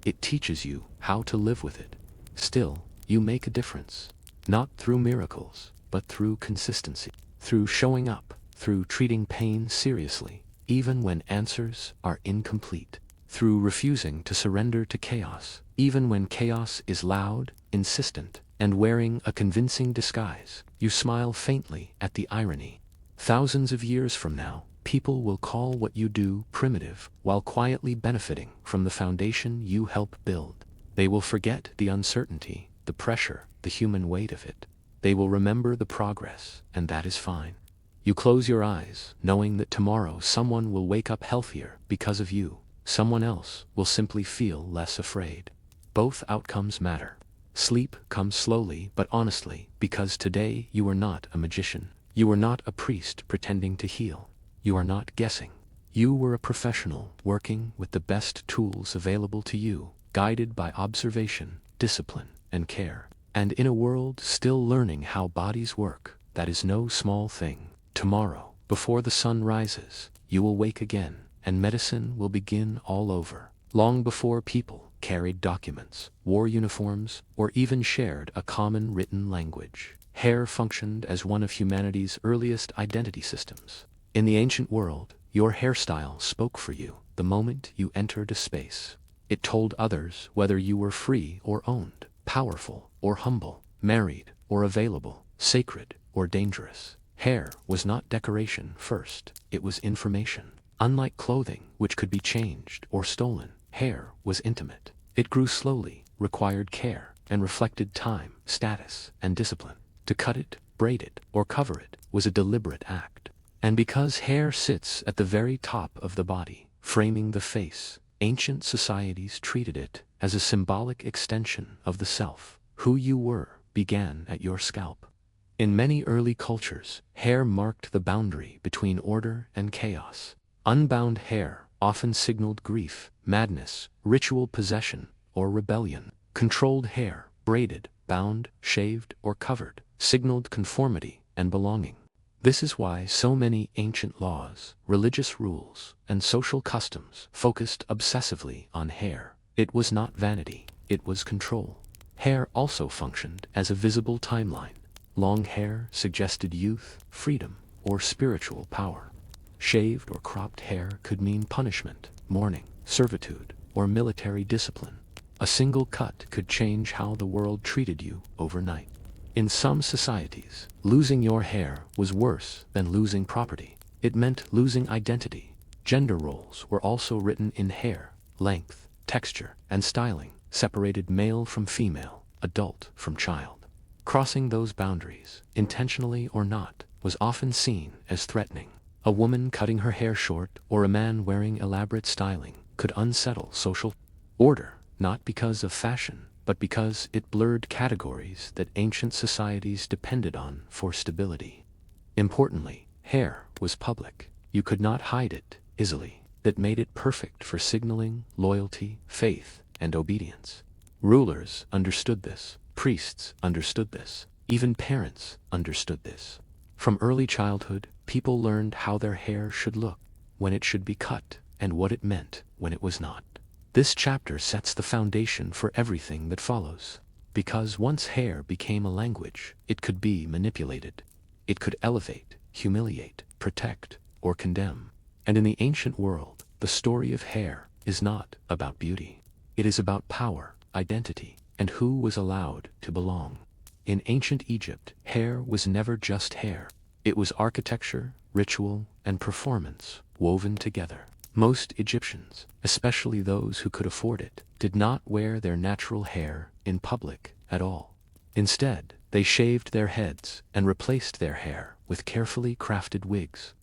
It teaches you how to live with it. Still, you make a difference. Not through miracles, but through consistency. Through showing up, through treating pain seriously, even when answers are incomplete. Through refusing to surrender to chaos, even when chaos is loud, insistent, and wearing a convincing disguise. You smile faintly at the irony. Thousands of years from now, people will call what you do primitive while quietly benefiting from the foundation you help build. They will forget the uncertainty, the pressure, the human weight of it. They will remember the progress, and that is fine. You close your eyes, knowing that tomorrow someone will wake up healthier because of you. Someone else will simply feel less afraid. Both outcomes matter. Sleep comes slowly but honestly, because today you are not a magician. You are not a priest pretending to heal. You are not guessing. You were a professional working with the best tools available to you, guided by observation, discipline, and care. And in a world still learning how bodies work, that is no small thing. Tomorrow, before the sun rises, you will wake again, and medicine will begin all over. Long before people carried documents, wore uniforms, or even shared a common written language, hair functioned as one of humanity's earliest identity systems. In the ancient world, your hairstyle spoke for you the moment you entered a space. It told others whether you were free or owned, powerful or humble, married or available, sacred or dangerous. Hair was not decoration first, it was information. Unlike clothing, which could be changed or stolen, hair was intimate. It grew slowly, required care, and reflected time, status, and discipline. To cut it, braid it, or cover it was a deliberate act. And because hair sits at the very top of the body, framing the face, ancient societies treated it as a symbolic extension of the self. Who you were began at your scalp. In many early cultures, hair marked the boundary between order and chaos. Unbound hair often signaled grief, madness, ritual possession, or rebellion. Controlled hair, braided, bound, shaved, or covered, signaled conformity and belonging. This is why so many ancient laws, religious rules, and social customs focused obsessively on hair. It was not vanity, it was control. Hair also functioned as a visible timeline. Long hair suggested youth, freedom, or spiritual power. Shaved or cropped hair could mean punishment, mourning, servitude, or military discipline. A single cut could change how the world treated you overnight. In some societies, losing your hair was worse than losing property. It meant losing identity. Gender roles were also written in hair, length, texture, and styling, separated male from female, adult from child. Crossing those boundaries, intentionally or not, was often seen as threatening. A woman cutting her hair short or a man wearing elaborate styling could unsettle social order, not because of fashion, but because it blurred categories that ancient societies depended on for stability. Importantly, hair was public. You could not hide it easily. That made it perfect for signaling loyalty, faith, and obedience. Rulers understood this. Priests understood this. Even parents understood this. From early childhood, people learned how their hair should look, when it should be cut, and what it meant when it was not. This chapter sets the foundation for everything that follows. Because once hair became a language, it could be manipulated. It could elevate, humiliate, protect, or condemn. And in the ancient world, the story of hair is not about beauty. It is about power, identity, and who was allowed to belong. In ancient Egypt, hair was never just hair. It was architecture, ritual, and performance woven together. Most Egyptians, especially those who could afford it, did not wear their natural hair in public at all. Instead, they shaved their heads and replaced their hair with carefully crafted wigs.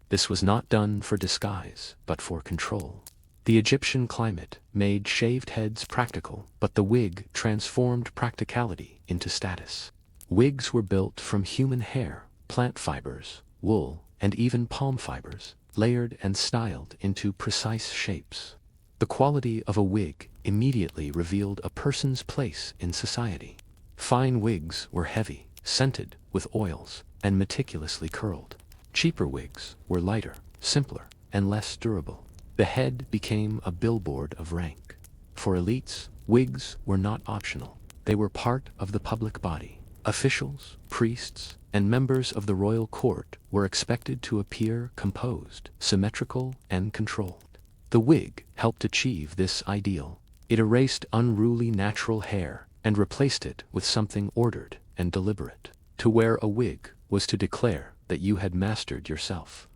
This was not done for disguise, but for control. The Egyptian climate made shaved heads practical, but the wig transformed practicality into status. Wigs were built from human hair, plant fibers, wool, and even palm fibers, layered and styled into precise shapes. The quality of a wig immediately revealed a person's place in society. Fine wigs were heavy, scented with oils, and meticulously curled. Cheaper wigs were lighter, simpler, and less durable. The head became a billboard of rank. For elites, wigs were not optional. They were part of the public body. Officials, priests, and members of the royal court were expected to appear composed, symmetrical, and controlled. The wig helped achieve this ideal. It erased unruly natural hair and replaced it with something ordered and deliberate. To wear a wig was to declare that you had mastered yourself.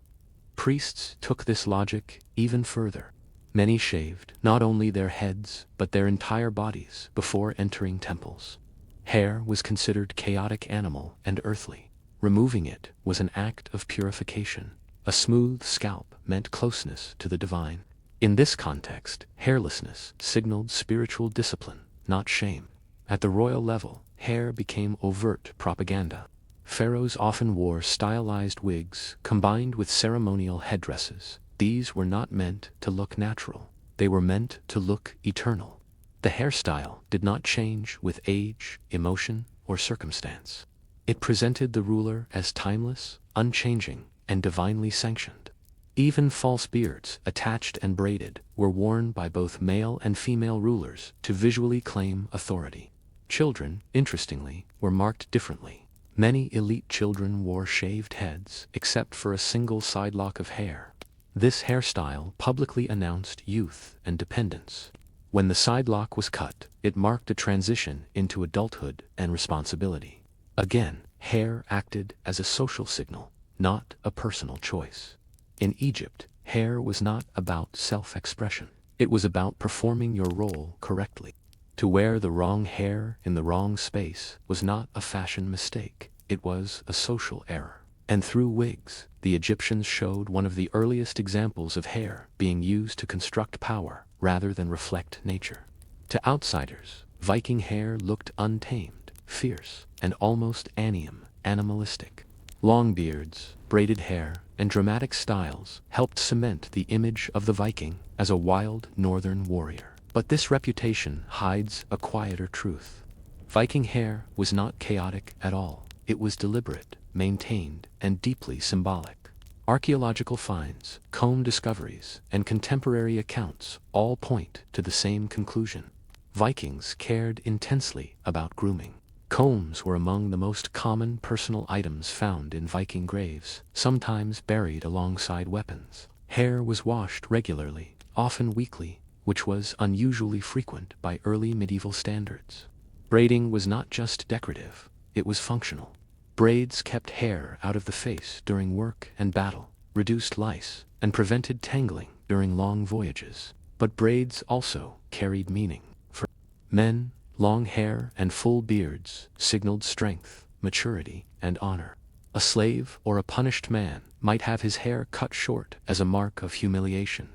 Priests took this logic even further. Many shaved not only their heads but their entire bodies before entering temples. Hair was considered chaotic, animal, and earthly. Removing it was an act of purification. A smooth scalp meant closeness to the divine. In this context, hairlessness signaled spiritual discipline, not shame. At the royal level, hair became overt propaganda. Pharaohs often wore stylized wigs combined with ceremonial headdresses. These were not meant to look natural. They were meant to look eternal. The hairstyle did not change with age, emotion, or circumstance. It presented the ruler as timeless, unchanging, and divinely sanctioned. Even false beards, attached and braided, were worn by both male and female rulers to visually claim authority. Children, interestingly, were marked differently. Many elite children wore shaved heads, except for a single side lock of hair. This hairstyle publicly announced youth and dependence. When the side lock was cut, it marked a transition into adulthood and responsibility. Again, hair acted as a social signal, not a personal choice. In Egypt, hair was not about self-expression. It was about performing your role correctly. To wear the wrong hair in the wrong space was not a fashion mistake. It was a social error. And through wigs, the Egyptians showed one of the earliest examples of hair being used to construct power rather than reflect nature. To outsiders, Viking hair looked untamed, fierce, and almost animalistic. Long beards, braided hair, and dramatic styles helped cement the image of the Viking as a wild northern warrior. But this reputation hides a quieter truth. Viking hair was not chaotic at all. It was deliberate, maintained, and deeply symbolic. Archaeological finds, comb discoveries, and contemporary accounts all point to the same conclusion. Vikings cared intensely about grooming. Combs were among the most common personal items found in Viking graves, sometimes buried alongside weapons. Hair was washed regularly, often weekly, which was unusually frequent by early medieval standards. Braiding was not just decorative, it was functional. Braids kept hair out of the face during work and battle, reduced lice, and prevented tangling during long voyages. But braids also carried meaning. For men, long hair and full beards signaled strength, maturity, and honor. A slave or a punished man might have his hair cut short as a mark of humiliation.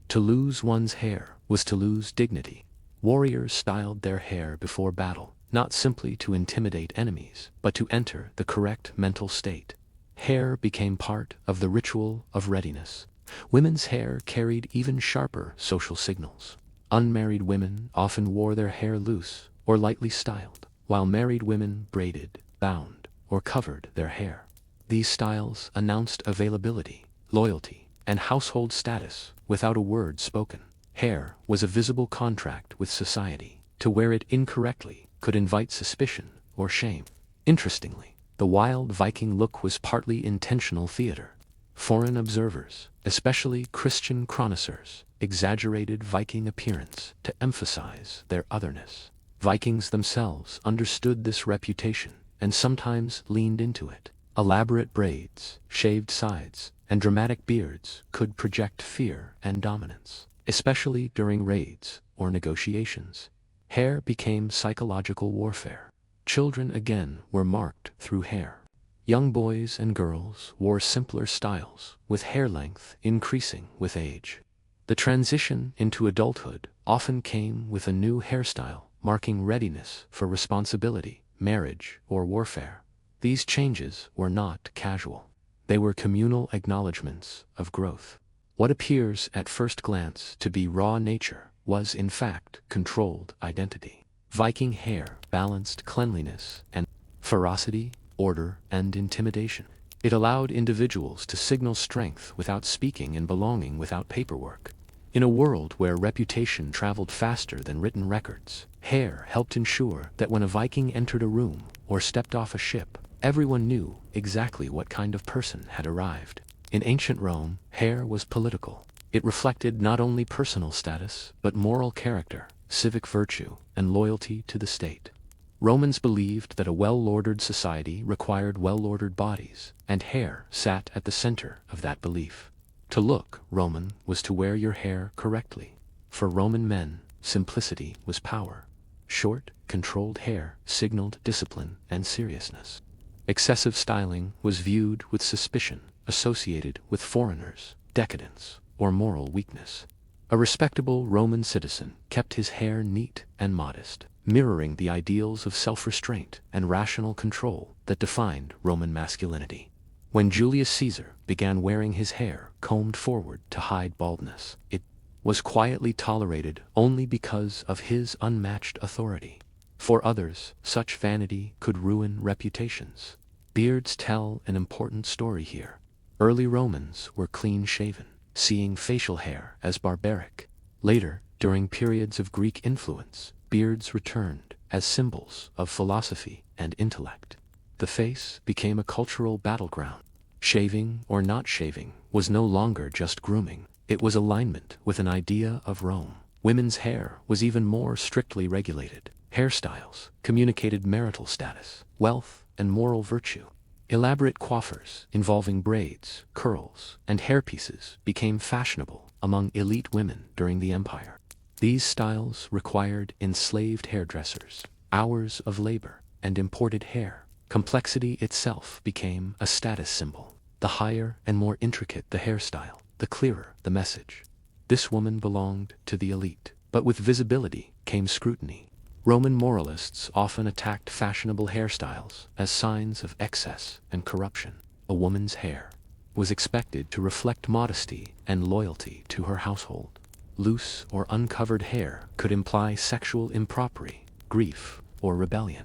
To lose one's hair was to lose dignity. Warriors styled their hair before battle, not simply to intimidate enemies, but to enter the correct mental state. Hair became part of the ritual of readiness. Women's hair carried even sharper social signals. Unmarried women often wore their hair loose or lightly styled, while married women braided, bound, or covered their hair. These styles announced availability, loyalty, and household status without a word spoken. Hair was a visible contract with society. To wear it incorrectly could invite suspicion or shame. Interestingly, the wild Viking look was partly intentional theater. Foreign observers, especially Christian chroniclers, exaggerated Viking appearance to emphasize their otherness. Vikings themselves understood this reputation and sometimes leaned into it. Elaborate braids, shaved sides, and dramatic beards could project fear and dominance, especially during raids or negotiations. Hair became psychological warfare. Children again were marked through hair. Young boys and girls wore simpler styles, with hair length increasing with age. The transition into adulthood often came with a new hairstyle, marking readiness for responsibility, marriage, or warfare. These changes were not casual. They were communal acknowledgments of growth. What appears at first glance to be raw nature was in fact controlled identity. Viking hair balanced cleanliness and ferocity, order, and intimidation. It allowed individuals to signal strength without speaking and belonging without paperwork. In a world where reputation traveled faster than written records, hair helped ensure that when a Viking entered a room or stepped off a ship, everyone knew exactly what kind of person had arrived. In ancient Rome, hair was political. It reflected not only personal status, but moral character, civic virtue, and loyalty to the state. Romans believed that a well-ordered society required well-ordered bodies, and hair sat at the center of that belief. To look Roman was to wear your hair correctly. For Roman men, simplicity was power. Short, controlled hair signaled discipline and seriousness. Excessive styling was viewed with suspicion, associated with foreigners, decadence, or moral weakness. A respectable Roman citizen kept his hair neat and modest, mirroring the ideals of self-restraint and rational control that defined Roman masculinity. When Julius Caesar began wearing his hair combed forward to hide baldness, it was quietly tolerated only because of his unmatched authority. For others, such vanity could ruin reputations. Beards tell an important story here. Early Romans were clean-shaven, seeing facial hair as barbaric. Later, during periods of Greek influence, beards returned as symbols of philosophy and intellect. The face became a cultural battleground. Shaving or not shaving was no longer just grooming. It was alignment with an idea of Rome. Women's hair was even more strictly regulated. Hairstyles communicated marital status, wealth, and moral virtue. Elaborate coiffures involving braids, curls, and hairpieces became fashionable among elite women during the empire. These styles required enslaved hairdressers, hours of labor, and imported hair. Complexity itself became a status symbol. The higher and more intricate the hairstyle, the clearer the message. This woman belonged to the elite, but with visibility came scrutiny. Roman moralists often attacked fashionable hairstyles as signs of excess and corruption. A woman's hair was expected to reflect modesty and loyalty to her household. Loose or uncovered hair could imply sexual impropriety, grief, or rebellion.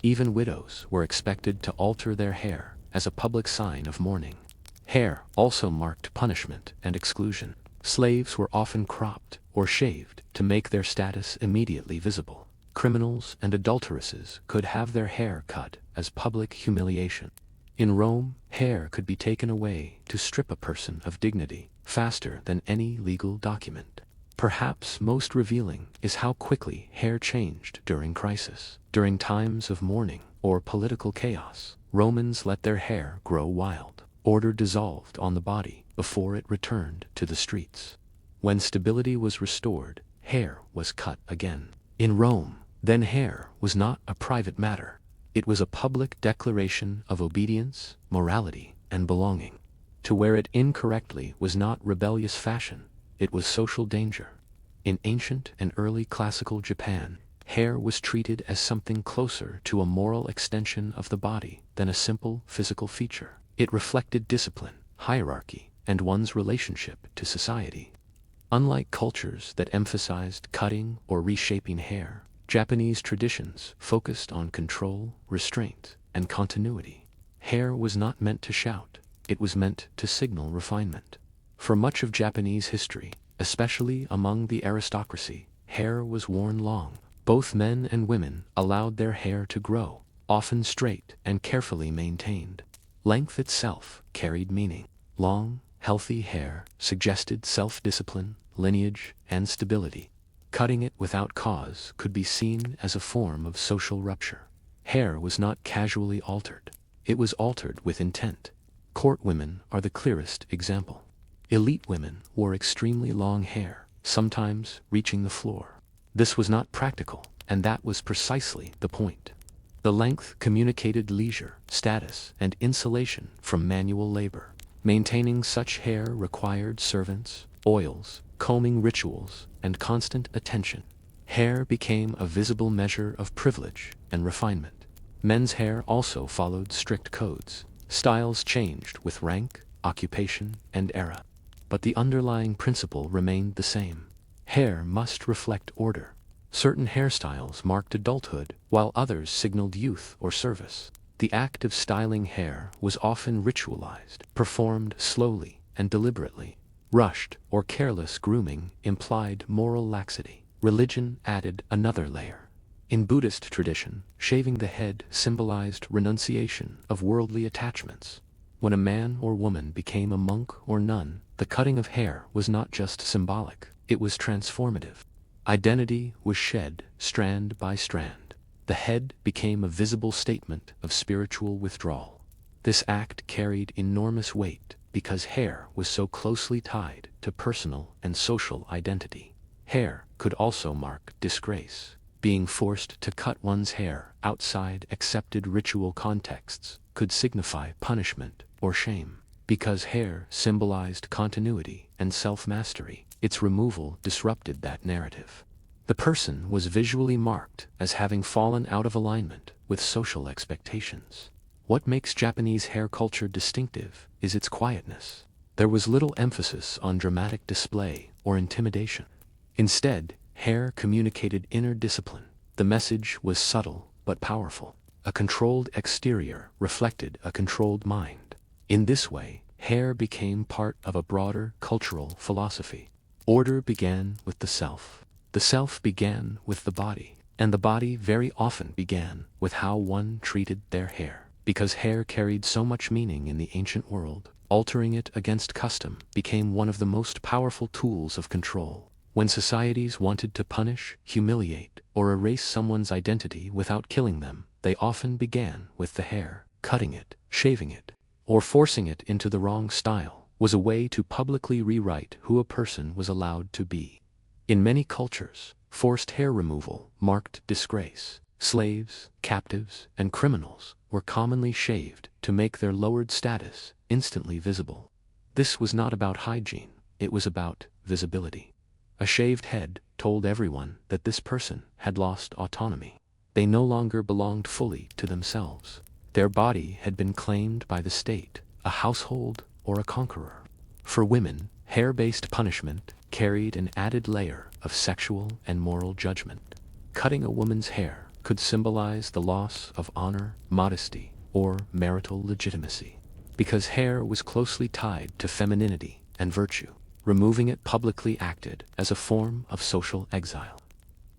Even widows were expected to alter their hair as a public sign of mourning. Hair also marked punishment and exclusion. Slaves were often cropped or shaved to make their status immediately visible. Criminals and adulteresses could have their hair cut as public humiliation. In Rome, hair could be taken away to strip a person of dignity faster than any legal document. Perhaps most revealing is how quickly hair changed during crisis. During times of mourning or political chaos, Romans let their hair grow wild. Order dissolved on the body before it returned to the streets. When stability was restored, hair was cut again. In Rome, then hair was not a private matter. It was a public declaration of obedience, morality, and belonging. To wear it incorrectly was not rebellious fashion, it was social danger. In ancient and early classical Japan, hair was treated as something closer to a moral extension of the body than a simple physical feature. It reflected discipline, hierarchy, and one's relationship to society. Unlike cultures that emphasized cutting or reshaping hair, Japanese traditions focused on control, restraint, and continuity. Hair was not meant to shout, it was meant to signal refinement. For much of Japanese history, Especially among the aristocracy, hair was worn long. Both men and women allowed their hair to grow, often straight and carefully maintained. Length itself carried meaning. Long, healthy hair suggested self-discipline, lineage, and stability. Cutting it without cause could be seen as a form of social rupture. Hair was not casually altered. It was altered with intent. Court women are the clearest example. Elite women wore extremely long hair, sometimes reaching the floor. This was not practical, and that was precisely the point. The length communicated leisure, status, and insulation from manual labor. Maintaining such hair required servants, oils, combing rituals, and constant attention. Hair became a visible measure of privilege and refinement. Men's hair also followed strict codes. Styles changed with rank, occupation, and era. But the underlying principle remained the same. Hair must reflect order. Certain hairstyles marked adulthood, while others signaled youth or service. The act of styling hair was often ritualized, performed slowly and deliberately. Rushed or careless grooming implied moral laxity. Religion added another layer. In Buddhist tradition, shaving the head symbolized renunciation of worldly attachments. When a man or woman became a monk or nun, the cutting of hair was not just symbolic, it was transformative. Identity was shed strand by strand. The head became a visible statement of spiritual withdrawal. This act carried enormous weight because hair was so closely tied to personal and social identity. Hair could also mark disgrace. Being forced to cut one's hair outside accepted ritual contexts could signify punishment or shame. Because hair symbolized continuity and self-mastery, its removal disrupted that narrative. The person was visually marked as having fallen out of alignment with social expectations. What makes Japanese hair culture distinctive is its quietness. There was little emphasis on dramatic display or intimidation. Instead, hair communicated inner discipline. The message was subtle but powerful. A controlled exterior reflected a controlled mind. In this way, hair became part of a broader cultural philosophy. Order began with the self. The self began with the body. And the body very often began with how one treated their hair. Because hair carried so much meaning in the ancient world, altering it against custom became one of the most powerful tools of control. When societies wanted to punish, humiliate, or erase someone's identity without killing them, they often began with the hair. Cutting it, shaving it, or forcing it into the wrong style was a way to publicly rewrite who a person was allowed to be. In many cultures, forced hair removal marked disgrace. Slaves, captives, and criminals were commonly shaved to make their lowered status instantly visible. This was not about hygiene, it was about visibility. A shaved head told everyone that this person had lost autonomy. They no longer belonged fully to themselves. Their body had been claimed by the state, a household, or a conqueror. For women, hair-based punishment carried an added layer of sexual and moral judgment. Cutting a woman's hair could symbolize the loss of honor, modesty, or marital legitimacy. Because hair was closely tied to femininity and virtue, removing it publicly acted as a form of social exile.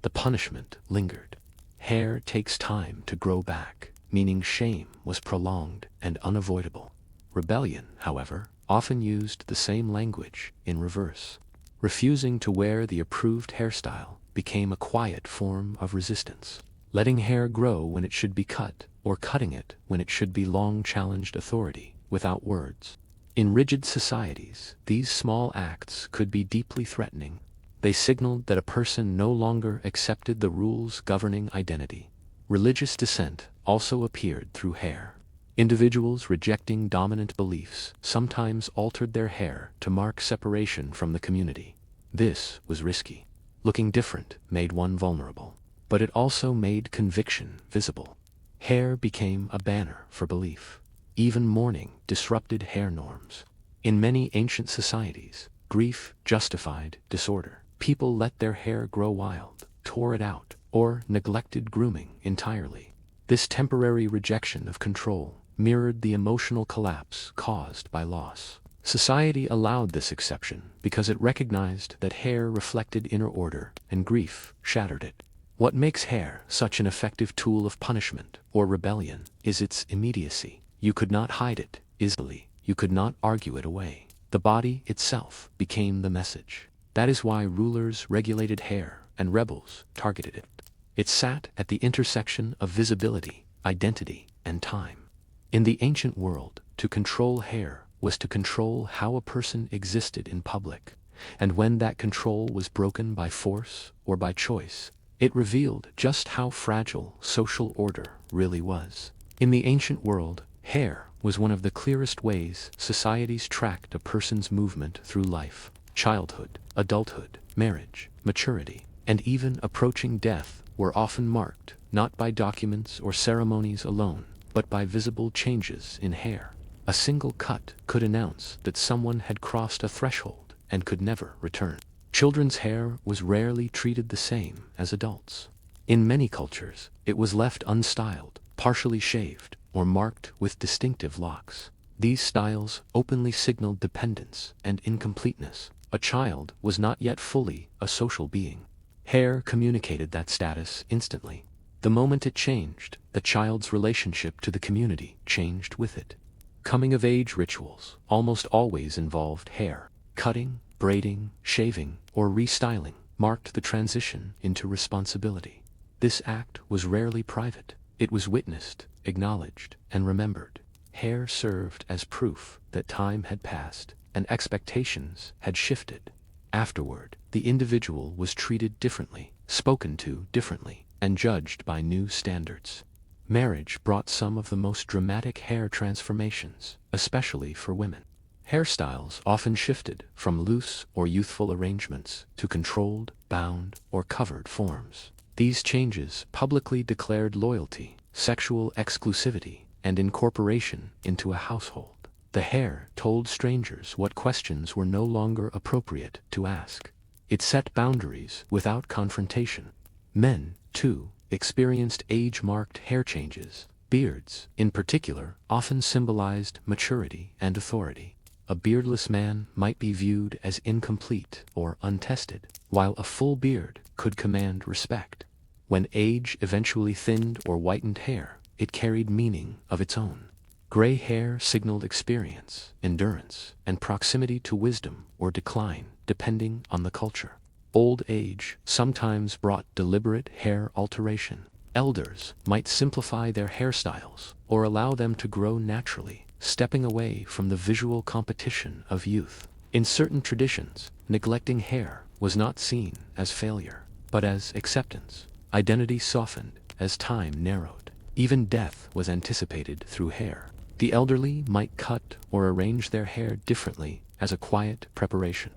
The punishment lingered. Hair takes time to grow back, meaning shame was prolonged and unavoidable. Rebellion, however, often used the same language in reverse. Refusing to wear the approved hairstyle became a quiet form of resistance. Letting hair grow when it should be cut, or cutting it when it should be long challenged authority without words. In rigid societies, these small acts could be deeply threatening. They signaled that a person no longer accepted the rules governing identity. Religious dissent also appeared through hair. Individuals rejecting dominant beliefs sometimes altered their hair to mark separation from the community. This was risky. Looking different made one vulnerable. But it also made conviction visible. Hair became a banner for belief. Even mourning disrupted hair norms. In many ancient societies, grief justified disorder. People let their hair grow wild, tore it out, or neglected grooming entirely. This temporary rejection of control mirrored the emotional collapse caused by loss. Society allowed this exception because it recognized that hair reflected inner order, and grief shattered it. What makes hair such an effective tool of punishment or rebellion is its immediacy. You could not hide it easily. You could not argue it away. The body itself became the message. That is why rulers regulated hair and rebels targeted it. It sat at the intersection of visibility, identity, and time. In the ancient world, to control hair was to control how a person existed in public, and when that control was broken by force or by choice, it revealed just how fragile social order really was. In the ancient world, hair was one of the clearest ways societies tracked a person's movement through life. Childhood, adulthood, marriage, maturity, and even approaching death were often marked not by documents or ceremonies alone, but by visible changes in hair. A single cut could announce that someone had crossed a threshold and could never return. Children's hair was rarely treated the same as adults. In many cultures, it was left unstyled, partially shaved, or marked with distinctive locks. These styles openly signaled dependence and incompleteness. A child was not yet fully a social being. Hair communicated that status instantly. The moment it changed, the child's relationship to the community changed with it. Coming-of-age rituals almost always involved hair. Cutting, braiding, shaving, or restyling marked the transition into responsibility. This act was rarely private. It was witnessed, acknowledged, and remembered. Hair served as proof that time had passed and expectations had shifted. Afterward, the individual was treated differently, spoken to differently, and judged by new standards. Marriage brought some of the most dramatic hair transformations, especially for women. Hairstyles often shifted from loose or youthful arrangements to controlled, bound, or covered forms. These changes publicly declared loyalty, sexual exclusivity, and incorporation into a household. The hair told strangers what questions were no longer appropriate to ask. It set boundaries without confrontation. Men, too, experienced age-marked hair changes. Beards, in particular, often symbolized maturity and authority. A beardless man might be viewed as incomplete or untested, while a full beard could command respect. When age eventually thinned or whitened hair, it carried meaning of its own. Gray hair signaled experience, endurance, and proximity to wisdom or decline, depending on the culture. Old age sometimes brought deliberate hair alteration. Elders might simplify their hairstyles or allow them to grow naturally, stepping away from the visual competition of youth. In certain traditions, neglecting hair was not seen as failure, but as acceptance. Identity softened as time narrowed. Even death was anticipated through hair. The elderly might cut or arrange their hair differently as a quiet preparation.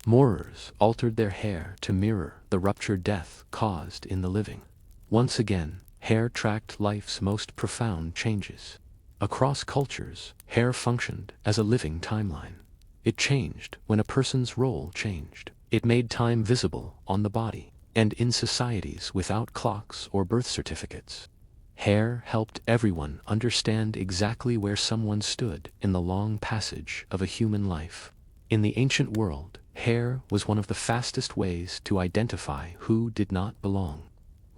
Mourners altered their hair to mirror the rupture death caused in the living. Once again, hair tracked life's most profound changes. Across cultures, hair functioned as a living timeline. It changed when a person's role changed. It made time visible on the body, and in societies without clocks or birth certificates. Hair helped everyone understand exactly where someone stood in the long passage of a human life. In the ancient world, hair was one of the fastest ways to identify who did not belong.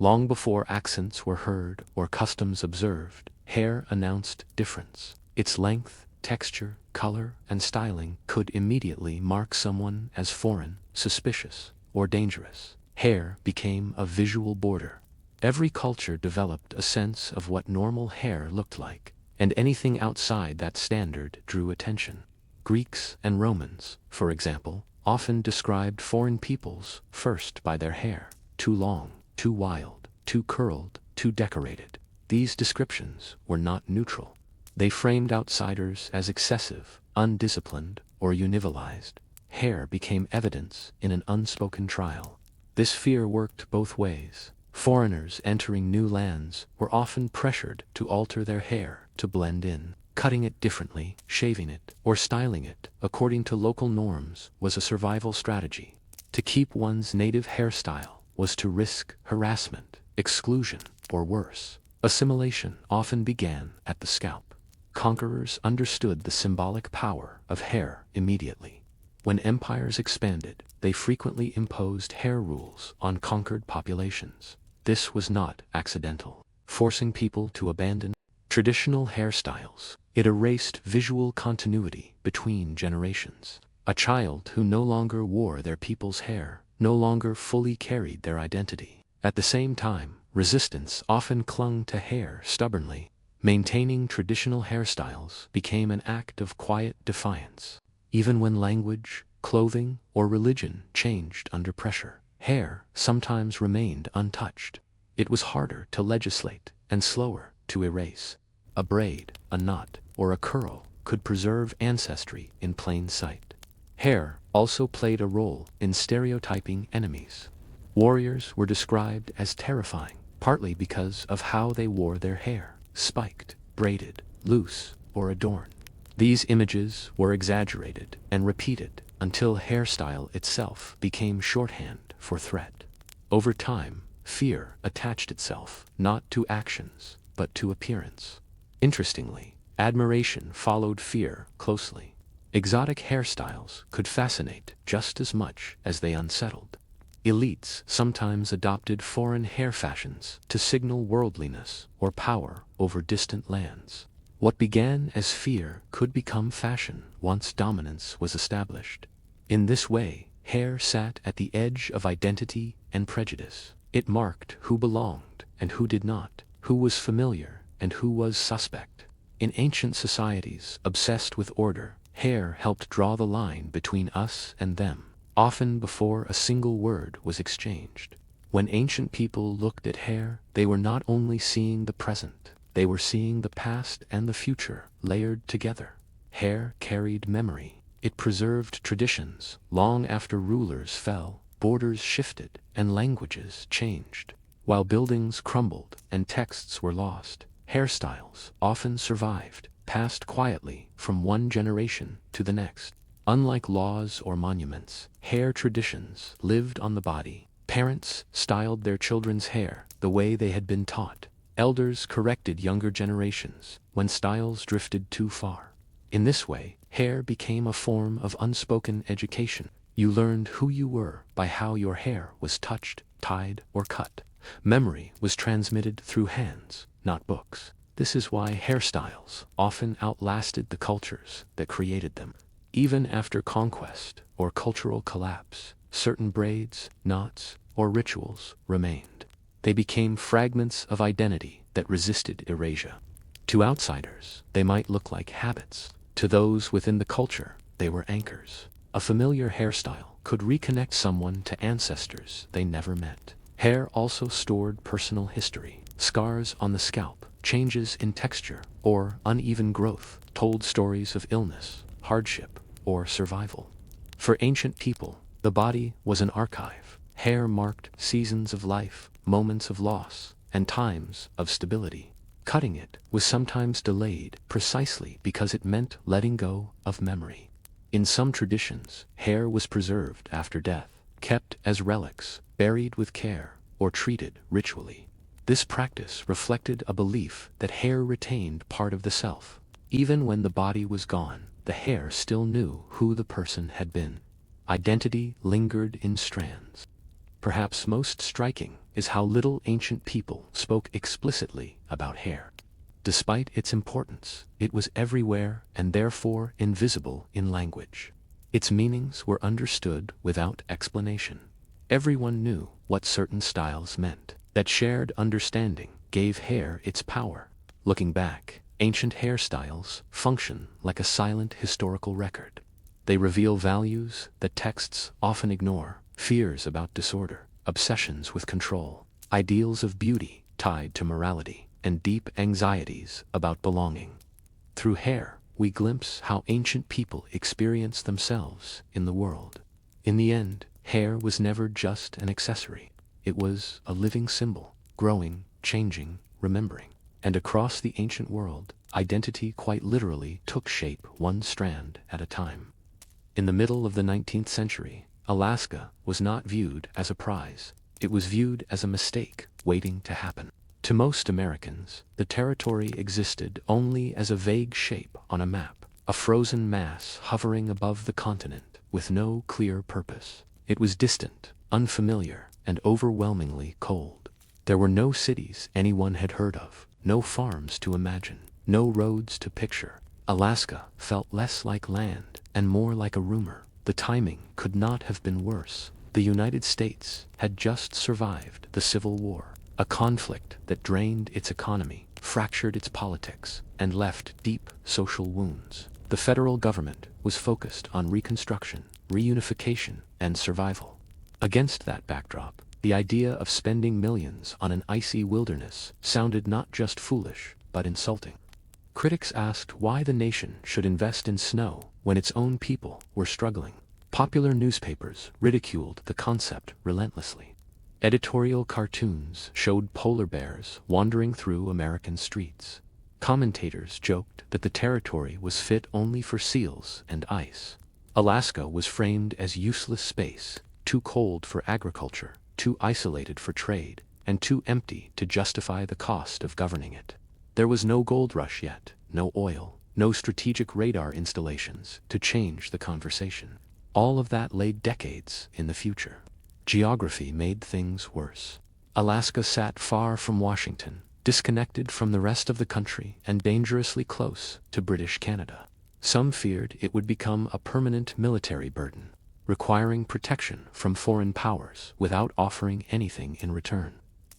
Long before accents were heard or customs observed, hair announced difference. Its length, texture, color, and styling could immediately mark someone as foreign, suspicious, or dangerous. Hair became a visual border. Every culture developed a sense of what normal hair looked like, and anything outside that standard drew attention. Greeks and Romans, for example, often described foreign peoples first by their hair: too long, too wild, too curled, too decorated. These descriptions were not neutral. They framed outsiders as excessive, undisciplined, or univolized. Hair became evidence in an unspoken trial. This fear worked both ways. Foreigners entering new lands were often pressured to alter their hair to blend in. Cutting it differently, shaving it, or styling it according to local norms was a survival strategy. To keep one's native hairstyle was to risk harassment, exclusion, or worse. Assimilation often began at the scalp. Conquerors understood the symbolic power of hair immediately. When empires expanded, they frequently imposed hair rules on conquered populations. This was not accidental, forcing people to abandon traditional hairstyles. It erased visual continuity between generations. A child who no longer wore their people's hair no longer fully carried their identity. At the same time, resistance often clung to hair stubbornly. Maintaining traditional hairstyles became an act of quiet defiance. Even when language, clothing, or religion changed under pressure, hair sometimes remained untouched. It was harder to legislate and slower to erase. A braid, a knot, or a curl could preserve ancestry in plain sight. Hair also played a role in stereotyping enemies. Warriors were described as terrifying, partly because of how they wore their hair: spiked, braided, loose, or adorned. These images were exaggerated and repeated until hairstyle itself became shorthand for threat. Over time, fear attached itself not to actions, but to appearance. Interestingly, admiration followed fear closely. Exotic hairstyles could fascinate just as much as they unsettled. Elites sometimes adopted foreign hair fashions to signal worldliness or power over distant lands. What began as fear could become fashion once dominance was established. In this way, hair sat at the edge of identity and prejudice. It marked who belonged and who did not, who was familiar and who was suspect. In ancient societies obsessed with order, hair helped draw the line between us and them, often before a single word was exchanged. When ancient people looked at hair, they were not only seeing the present, they were seeing the past and the future layered together. Hair carried memory. It preserved traditions long after rulers fell, borders shifted, and languages changed. While buildings crumbled and texts were lost, hairstyles often survived, passed quietly from one generation to the next. Unlike laws or monuments, hair traditions lived on the body. Parents styled their children's hair the way they had been taught. Elders corrected younger generations when styles drifted too far. In this way, hair became a form of unspoken education. You learned who you were by how your hair was touched, tied, or cut. Memory was transmitted through hands, not books. This is why hairstyles often outlasted the cultures that created them. Even after conquest or cultural collapse, certain braids, knots, or rituals remained. They became fragments of identity that resisted erasure. To outsiders, they might look like habits. To those within the culture, they were anchors. A familiar hairstyle could reconnect someone to ancestors they never met. Hair also stored personal history. Scars on the scalp, changes in texture, or uneven growth told stories of illness, hardship, or survival. For ancient people, the body was an archive. Hair marked seasons of life, moments of loss, and times of stability. Cutting it was sometimes delayed precisely because it meant letting go of memory. In some traditions, hair was preserved after death, kept as relics, buried with care, or treated ritually. This practice reflected a belief that hair retained part of the self. Even when the body was gone, the hair still knew who the person had been. Identity lingered in strands. Perhaps most striking is how little ancient people spoke explicitly about hair. Despite its importance, it was everywhere and therefore invisible in language. Its meanings were understood without explanation. Everyone knew what certain styles meant. That shared understanding gave hair its power. Looking back, ancient hairstyles function like a silent historical record. They reveal values that texts often ignore: fears about disorder, obsessions with control, ideals of beauty tied to morality, and deep anxieties about belonging. Through hair, we glimpse how ancient people experienced themselves in the world. In the end, hair was never just an accessory. It was a living symbol, growing, changing, remembering. And across the ancient world, identity quite literally took shape one strand at a time. In the middle of the 19th century, Alaska was not viewed as a prize. It was viewed as a mistake waiting to happen. To most Americans, the territory existed only as a vague shape on a map, a frozen mass hovering above the continent with no clear purpose. It was distant, unfamiliar, and overwhelmingly cold. There were no cities anyone had heard of, no farms to imagine, no roads to picture. Alaska felt less like land and more like a rumor. The timing could not have been worse. The United States had just survived the Civil War, a conflict that drained its economy, fractured its politics, and left deep social wounds. The federal government was focused on reconstruction, reunification, and survival. Against that backdrop, the idea of spending millions on an icy wilderness sounded not just foolish, but insulting. Critics asked why the nation should invest in snow when its own people were struggling. Popular newspapers ridiculed the concept relentlessly. Editorial cartoons showed polar bears wandering through American streets. Commentators joked that the territory was fit only for seals and ice. Alaska was framed as useless space, too cold for agriculture, too isolated for trade, and too empty to justify the cost of governing it. There was no gold rush yet, no oil, no strategic radar installations to change the conversation. All of that lay decades in the future. Geography made things worse. Alaska sat far from Washington, disconnected from the rest of the country and dangerously close to British Canada. Some feared it would become a permanent military burden, requiring protection from foreign powers without offering anything in return.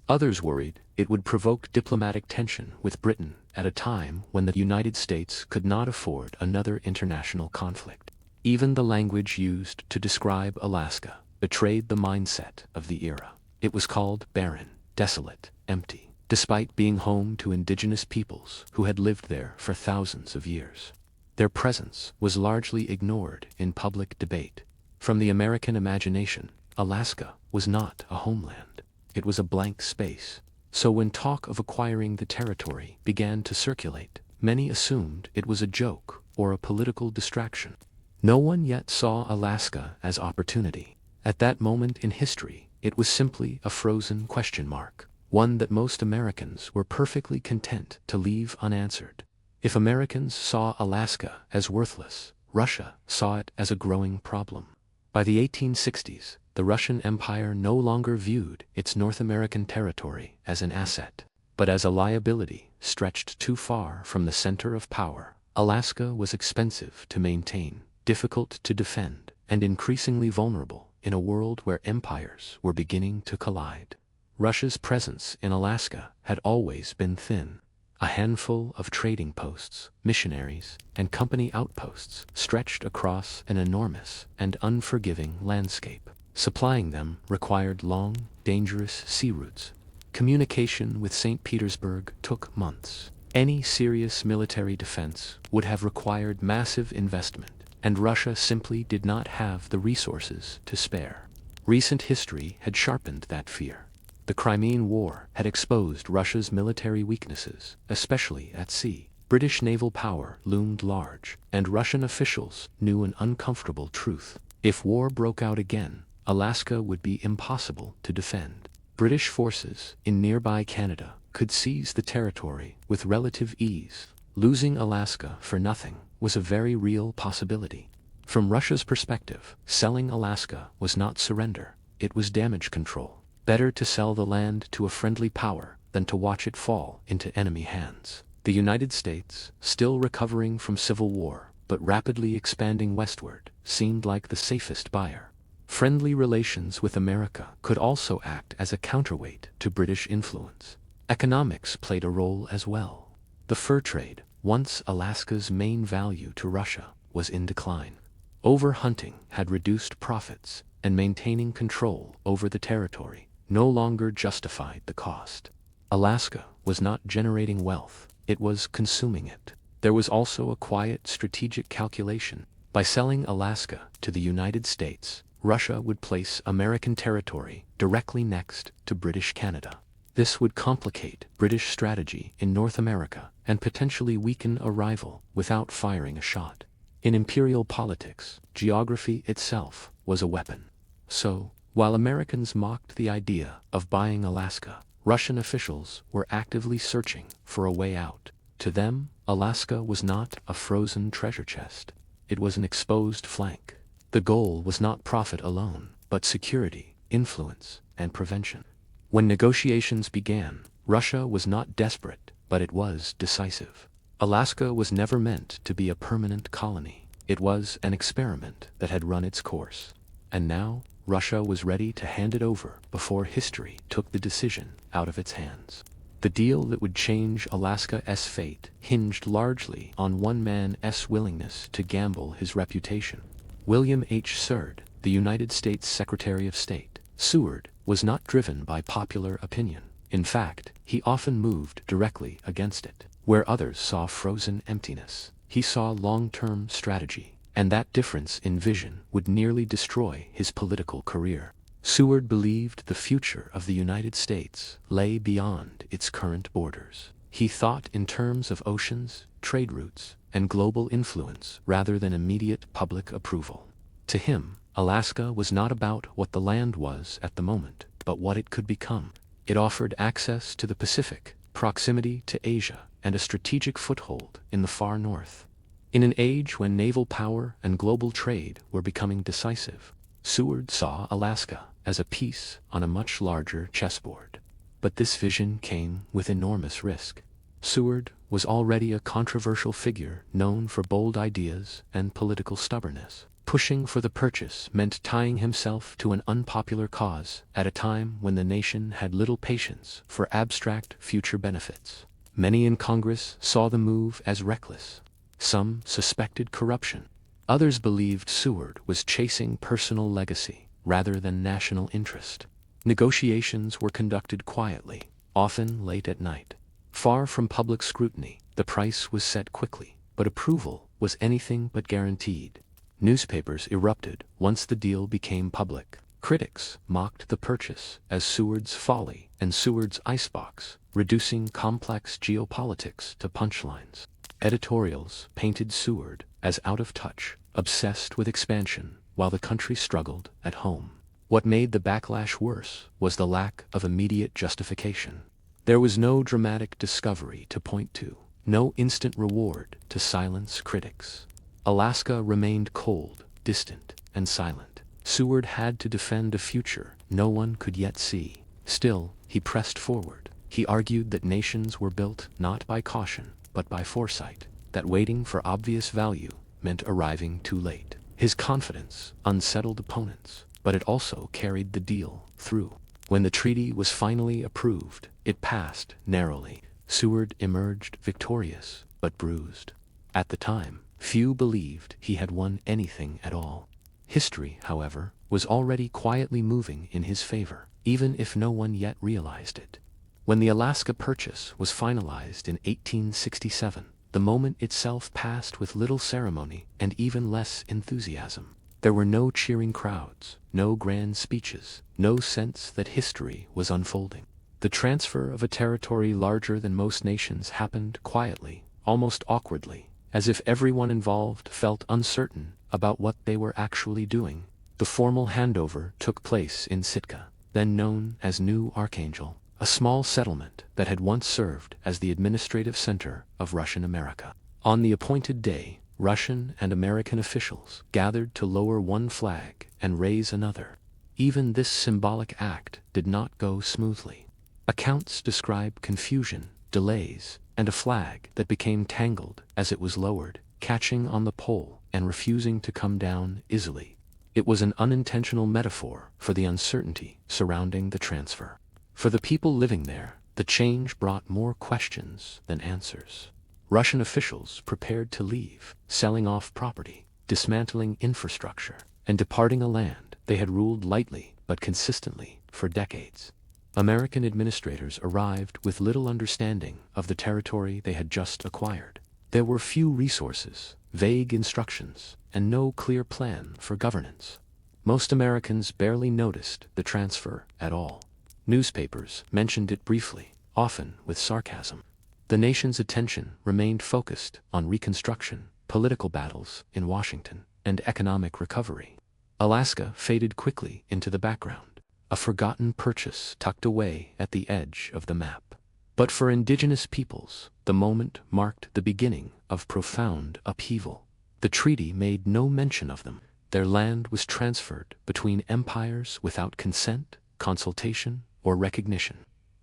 Others worried it would provoke diplomatic tension with Britain at a time when the United States could not afford another international conflict. Even the language used to describe Alaska betrayed the mindset of the era. It was called barren, desolate, empty, despite being home to indigenous peoples who had lived there for thousands of years. Their presence was largely ignored in public debate. From the American imagination, Alaska was not a homeland. It was a blank space. So when talk of acquiring the territory began to circulate, many assumed it was a joke or a political distraction. No one yet saw Alaska as opportunity. At that moment in history, it was simply a frozen question mark, one that most Americans were perfectly content to leave unanswered. If Americans saw Alaska as worthless, Russia saw it as a growing problem. By the 1860s, the Russian Empire no longer viewed its North American territory as an asset, but as a liability stretched too far from the center of power. Alaska was expensive to maintain, difficult to defend, and increasingly vulnerable in a world where empires were beginning to collide. Russia's presence in Alaska had always been thin. A handful of trading posts, missionaries, and company outposts stretched across an enormous and unforgiving landscape. Supplying them required long, dangerous sea routes. Communication with St. Petersburg took months. Any serious military defense would have required massive investment, and Russia simply did not have the resources to spare. Recent history had sharpened that fear. The Crimean War had exposed Russia's military weaknesses, especially at sea. British naval power loomed large, and Russian officials knew an uncomfortable truth. If war broke out again, Alaska would be impossible to defend. British forces in nearby Canada could seize the territory with relative ease. Losing Alaska for nothing was a very real possibility. From Russia's perspective, selling Alaska was not surrender, it was damage control. Better to sell the land to a friendly power than to watch it fall into enemy hands. The United States, still recovering from civil war, but rapidly expanding westward, seemed like the safest buyer. Friendly relations with America could also act as a counterweight to British influence. Economics played a role as well. The fur trade, once Alaska's main value to Russia, was in decline. Overhunting had reduced profits, and maintaining control over the territory no longer justified the cost. Alaska was not generating wealth, it was consuming it. There was also a quiet strategic calculation. By selling Alaska to the United States, Russia would place American territory directly next to British Canada. This would complicate British strategy in North America and potentially weaken a rival without firing a shot. In imperial politics, geography itself was a weapon. So, while Americans mocked the idea of buying Alaska, Russian officials were actively searching for a way out. To them, Alaska was not a frozen treasure chest. It was an exposed flank. The goal was not profit alone, but security, influence, and prevention. When negotiations began, Russia was not desperate, but it was decisive. Alaska was never meant to be a permanent colony. It was an experiment that had run its course. And now, Russia was ready to hand it over before history took the decision out of its hands. The deal that would change Alaska's fate hinged largely on one man's willingness to gamble his reputation. William H. Seward, the United States Secretary of State. Seward was not driven by popular opinion. In fact, he often moved directly against it. Where others saw frozen emptiness, he saw long-term strategy, and that difference in vision would nearly destroy his political career. Seward believed the future of the United States lay beyond its current borders. He thought in terms of oceans, trade routes, and global influence rather than immediate public approval. To him, Alaska was not about what the land was at the moment, but what it could become. It offered access to the Pacific, proximity to Asia, and a strategic foothold in the far north. In an age when naval power and global trade were becoming decisive, Seward saw Alaska as a piece on a much larger chessboard. But this vision came with enormous risk. Seward was already a controversial figure known for bold ideas and political stubbornness. Pushing for the purchase meant tying himself to an unpopular cause at a time when the nation had little patience for abstract future benefits. Many in Congress saw the move as reckless. Some suspected corruption. Others believed Seward was chasing personal legacy rather than national interest. Negotiations were conducted quietly, often late at night. Far from public scrutiny, the price was set quickly, but approval was anything but guaranteed. Newspapers erupted once the deal became public. Critics mocked the purchase as Seward's folly and Seward's icebox, reducing complex geopolitics to punchlines. Editorials painted Seward as out of touch, obsessed with expansion, while the country struggled at home. What made the backlash worse was the lack of immediate justification. There was no dramatic discovery to point to, no instant reward to silence critics. Alaska remained cold, distant, and silent. Seward had to defend a future no one could yet see. Still, he pressed forward. He argued that nations were built not by caution, but by foresight, that waiting for obvious value meant arriving too late. His confidence unsettled opponents, but it also carried the deal through. When the treaty was finally approved, it passed narrowly. Seward emerged victorious, but bruised. At the time, few believed he had won anything at all. History, however, was already quietly moving in his favor, even if no one yet realized it. When the Alaska Purchase was finalized in 1867, the moment itself passed with little ceremony and even less enthusiasm. There were no cheering crowds, no grand speeches, no sense that history was unfolding. The transfer of a territory larger than most nations happened quietly, almost awkwardly, as if everyone involved felt uncertain about what they were actually doing. The formal handover took place in Sitka, then known as New Archangel, a small settlement that had once served as the administrative center of Russian America. On the appointed day, Russian and American officials gathered to lower one flag and raise another. Even this symbolic act did not go smoothly. Accounts describe confusion, delays, and a flag that became tangled as it was lowered, catching on the pole and refusing to come down easily. It was an unintentional metaphor for the uncertainty surrounding the transfer. For the people living there, the change brought more questions than answers. Russian officials prepared to leave, selling off property, dismantling infrastructure, and departing a land they had ruled lightly but consistently for decades. American administrators arrived with little understanding of the territory they had just acquired. There were few resources, vague instructions, and no clear plan for governance. Most Americans barely noticed the transfer at all. Newspapers mentioned it briefly, often with sarcasm. The nation's attention remained focused on Reconstruction, political battles in Washington, and economic recovery. Alaska faded quickly into the background. a forgotten purchase tucked away at the edge of the map. But for indigenous peoples, the moment marked the beginning of profound upheaval. The treaty made no mention of them. Their land was transferred between empires without consent, consultation, or recognition.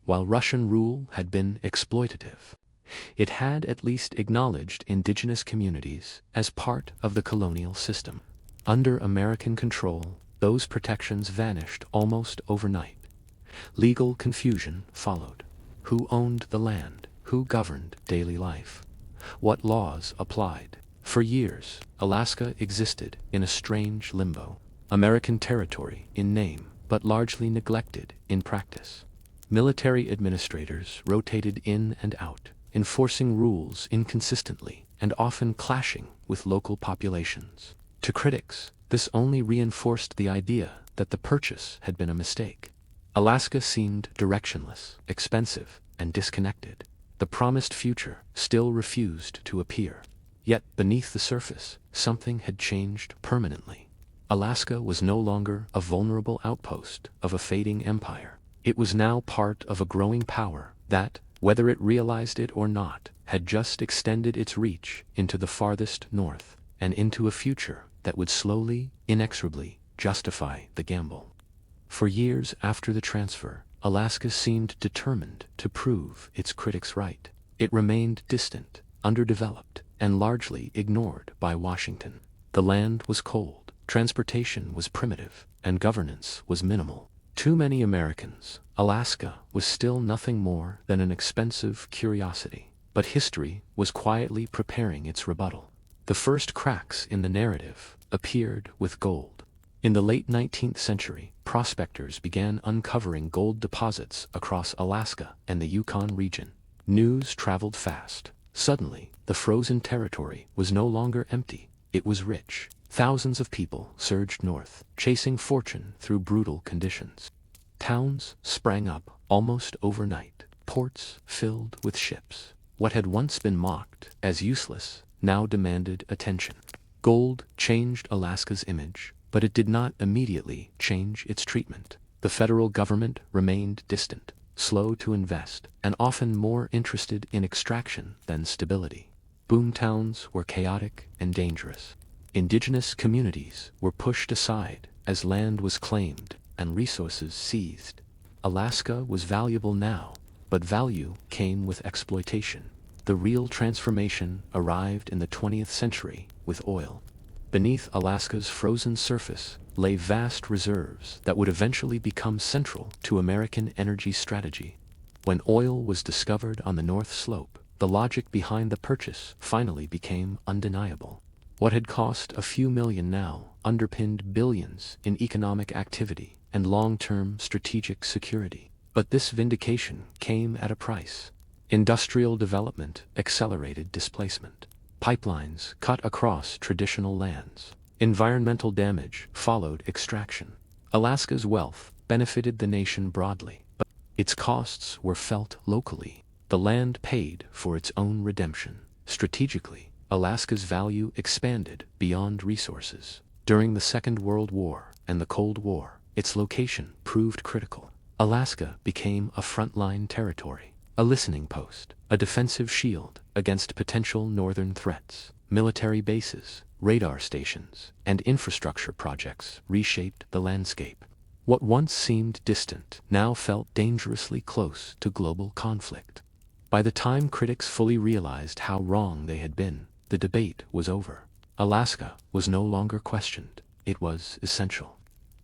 While Russian rule had been exploitative, it had at least acknowledged indigenous communities as part of the colonial system. Under American control, those protections vanished almost overnight. Legal confusion followed. Who owned the land? Who governed daily life? What laws applied? For years, Alaska existed in a strange limbo. American territory in name, but largely neglected in practice. Military administrators rotated in and out, enforcing rules inconsistently and often clashing with local populations. To critics, this only reinforced the idea that the purchase had been a mistake. Alaska seemed directionless, expensive, and disconnected. The promised future still refused to appear. Yet beneath the surface, something had changed permanently. Alaska was no longer a vulnerable outpost of a fading empire. It was now part of a growing power that, whether it realized it or not, had just extended its reach into the farthest north, and into a future that would slowly, inexorably, justify the gamble. For years after the transfer, Alaska seemed determined to prove its critics right. It remained distant, underdeveloped, and largely ignored by Washington. The land was cold, transportation was primitive, and governance was minimal. To many Americans, Alaska was still nothing more than an expensive curiosity. But history was quietly preparing its rebuttal. The first cracks in the narrative appeared with gold. In the late 19th century, prospectors began uncovering gold deposits across Alaska and the Yukon region. News traveled fast. Suddenly, the frozen territory was no longer empty, it was rich. Thousands of people surged north, chasing fortune through brutal conditions. Towns sprang up almost overnight, ports filled with ships. What had once been mocked as useless now demanded attention. Gold changed Alaska's image, but it did not immediately change its treatment. The federal government remained distant, slow to invest, and often more interested in extraction than stability. Boomtowns were chaotic and dangerous. Indigenous communities were pushed aside as land was claimed and resources seized. Alaska was valuable now, but value came with exploitation. The real transformation arrived in the 20th century with oil. Beneath Alaska's frozen surface lay vast reserves that would eventually become central to American energy strategy. When oil was discovered on the North Slope, the logic behind the purchase finally became undeniable. What had cost a few million now underpinned billions in economic activity and long-term strategic security. But this vindication came at a price. Industrial development accelerated displacement. Pipelines cut across traditional lands. Environmental damage followed extraction. Alaska's wealth benefited the nation broadly, but its costs were felt locally. The land paid for its own redemption. Strategically, Alaska's value expanded beyond resources. During the Second World War and the Cold War, its location proved critical. Alaska became a frontline territory, a listening post, a defensive shield against potential northern threats. Military bases, radar stations, and infrastructure projects reshaped the landscape. What once seemed distant now felt dangerously close to global conflict. By the time critics fully realized how wrong they had been, the debate was over. Alaska was no longer questioned, it was essential.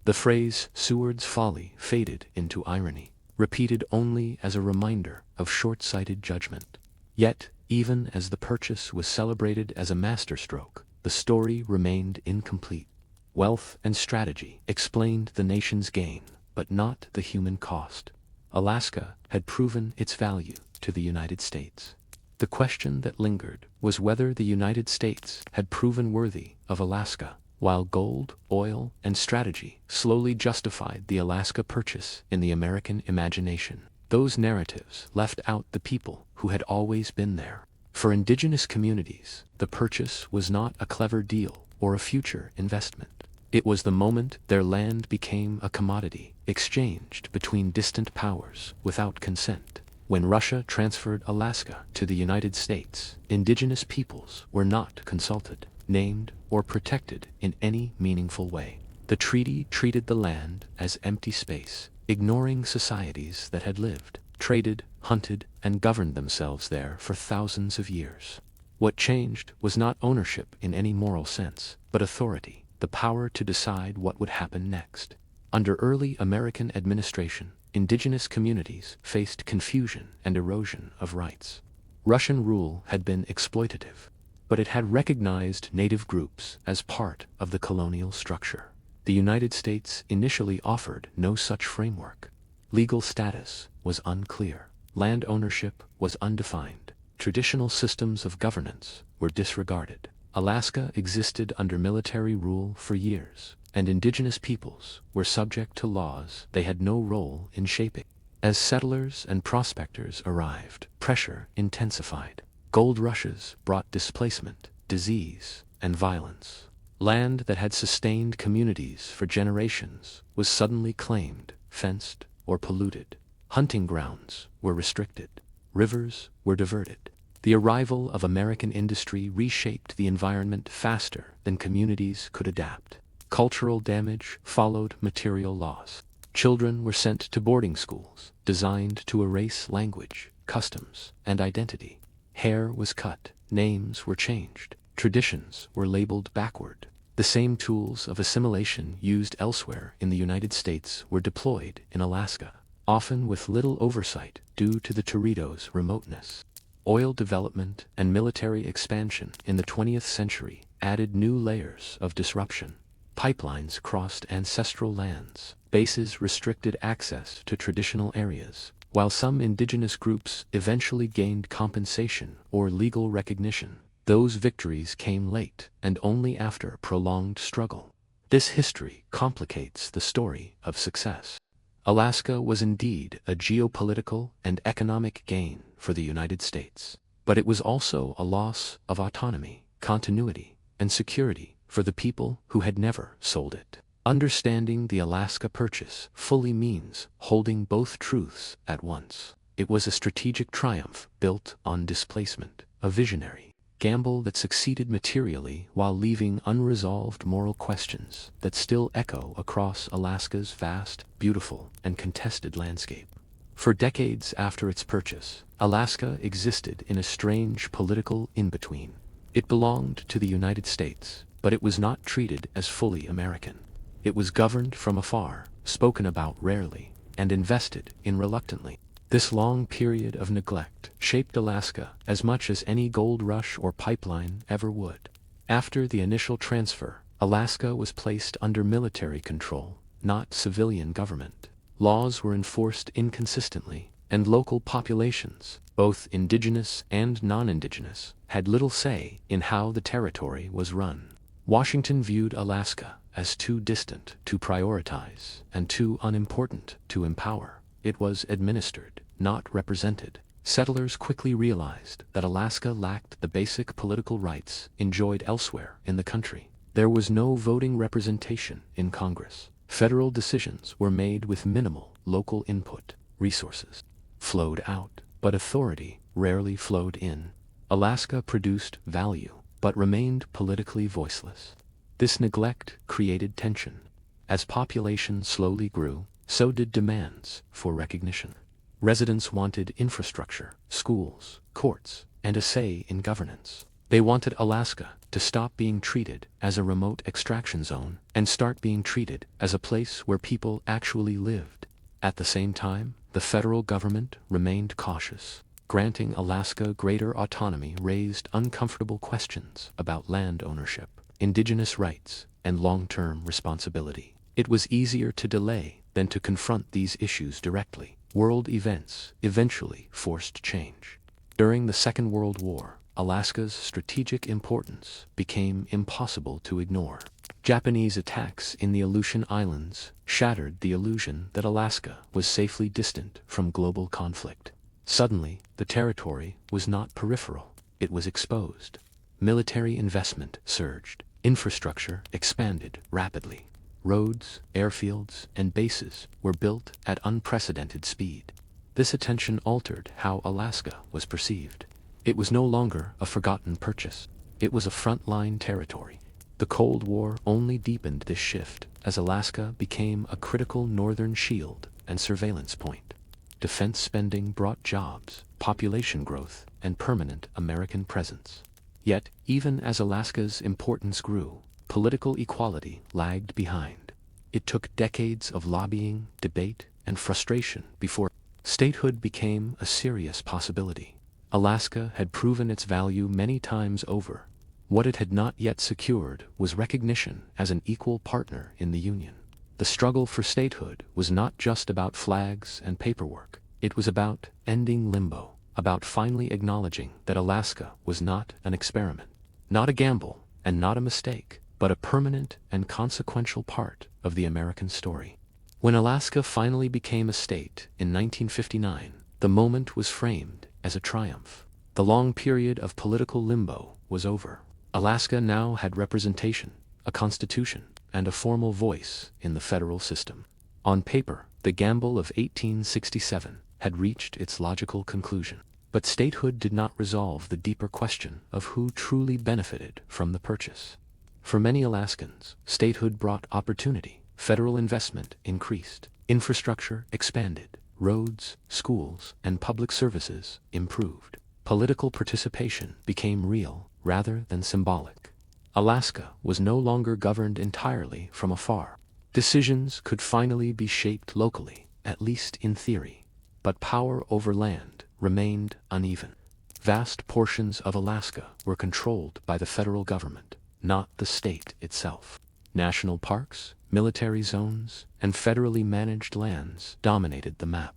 The phrase "Seward's folly" faded into irony, repeated only as a reminder of short-sighted judgment. Yet, even as the purchase was celebrated as a masterstroke, the story remained incomplete. Wealth and strategy explained the nation's gain, but not the human cost. Alaska had proven its value to the United States. The question that lingered was whether the United States had proven worthy of Alaska. While gold, oil, and strategy slowly justified the Alaska purchase in the American imagination, those narratives left out the people who had always been there. For indigenous communities, the purchase was not a clever deal or a future investment. It was the moment their land became a commodity, exchanged between distant powers without consent. When Russia transferred Alaska to the United States, indigenous peoples were not consulted, named, or protected in any meaningful way. The treaty treated the land as empty space, ignoring societies that had lived, traded, hunted, and governed themselves there for thousands of years. What changed was not ownership in any moral sense, but authority, the power to decide what would happen next. Under early American administration, indigenous communities faced confusion and erosion of rights. Russian rule had been exploitative, but it had recognized native groups as part of the colonial structure. The United States initially offered no such framework. Legal status was unclear. Land ownership was undefined. Traditional systems of governance were disregarded. Alaska existed under military rule for years, and indigenous peoples were subject to laws they had no role in shaping. As settlers and prospectors arrived, pressure intensified. Gold rushes brought displacement, disease, and violence. Land that had sustained communities for generations was suddenly claimed, fenced, or polluted. Hunting grounds were restricted. Rivers were diverted. The arrival of American industry reshaped the environment faster than communities could adapt. Cultural damage followed material loss. Children were sent to boarding schools, designed to erase language, customs, and identity. Hair was cut, names were changed, traditions were labeled backward. The same tools of assimilation used elsewhere in the United States were deployed in Alaska, often with little oversight due to the territory's remoteness. Oil development and military expansion in the 20th century added new layers of disruption. Pipelines crossed ancestral lands. Bases restricted access to traditional areas, while some indigenous groups eventually gained compensation or legal recognition. Those victories came late and only after prolonged struggle. This history complicates the story of success. Alaska was indeed a geopolitical and economic gain for the United States, but it was also a loss of autonomy, continuity, and security for the people who had never sold it. Understanding the Alaska Purchase fully means holding both truths at once. It was a strategic triumph built on displacement, a visionary gamble that succeeded materially while leaving unresolved moral questions that still echo across Alaska's vast, beautiful, and contested landscape. For decades after its purchase, Alaska existed in a strange political in-between. It belonged to the United States, but it was not treated as fully American. It was governed from afar, spoken about rarely, and invested in reluctantly. This long period of neglect shaped Alaska as much as any gold rush or pipeline ever would. After the initial transfer, Alaska was placed under military control, not civilian government. Laws were enforced inconsistently, and local populations, both indigenous and non-indigenous, had little say in how the territory was run. Washington viewed Alaska as too distant to prioritize and too unimportant to empower. It was administered, not represented. Settlers quickly realized that Alaska lacked the basic political rights enjoyed elsewhere in the country. There was no voting representation in Congress. Federal decisions were made with minimal local input. Resources flowed out, but authority rarely flowed in. Alaska produced value, but remained politically voiceless. This neglect created tension. As population slowly grew, so did demands for recognition. Residents wanted infrastructure, schools, courts, and a say in governance. They wanted Alaska to stop being treated as a remote extraction zone and start being treated as a place where people actually lived. At the same time, the federal government remained cautious. Granting Alaska greater autonomy raised uncomfortable questions about land ownership, indigenous rights, and long-term responsibility. It was easier to delay than to confront these issues directly. World events eventually forced change. During the Second World War, Alaska's strategic importance became impossible to ignore. Japanese attacks in the Aleutian Islands shattered the illusion that Alaska was safely distant from global conflict. Suddenly, the territory was not peripheral, it was exposed. Military investment surged. Infrastructure expanded rapidly. Roads, airfields, and bases were built at unprecedented speed. This attention altered how Alaska was perceived. It was no longer a forgotten purchase. It was a frontline territory. The Cold War only deepened this shift as Alaska became a critical northern shield and surveillance point. Defense spending brought jobs, population growth, and permanent American presence. Yet, even as Alaska's importance grew, political equality lagged behind. It took decades of lobbying, debate, and frustration before statehood became a serious possibility. Alaska had proven its value many times over. What it had not yet secured was recognition as an equal partner in the Union. The struggle for statehood was not just about flags and paperwork. It was about ending limbo, about finally acknowledging that Alaska was not an experiment, not a gamble, and not a mistake, but a permanent and consequential part of the American story. When Alaska finally became a state in 1959, the moment was framed as a triumph. The long period of political limbo was over. Alaska now had representation, a constitution, and a formal voice in the federal system. On paper, the gamble of 1867 had reached its logical conclusion. But statehood did not resolve the deeper question of who truly benefited from the purchase. For many Alaskans, statehood brought opportunity. Federal investment increased. Infrastructure expanded. Roads, schools, and public services improved. Political participation became real rather than symbolic. Alaska was no longer governed entirely from afar. Decisions could finally be shaped locally, at least in theory. But power over land remained uneven. Vast portions of Alaska were controlled by the federal government, not the state itself. National parks, military zones, and federally managed lands dominated the map.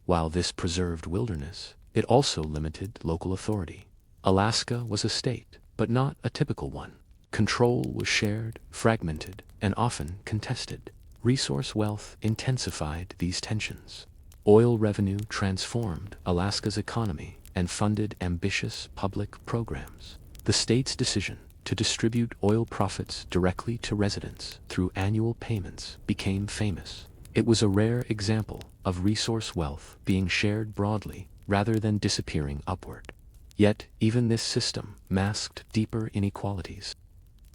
While this preserved wilderness, it also limited local authority. Alaska was a state, but not a typical one. Control was shared, fragmented, and often contested. Resource wealth intensified these tensions. Oil revenue transformed Alaska's economy and funded ambitious public programs. The state's decision to distribute oil profits directly to residents through annual payments became famous. It was a rare example of resource wealth being shared broadly rather than disappearing upward. Yet, even this system masked deeper inequalities.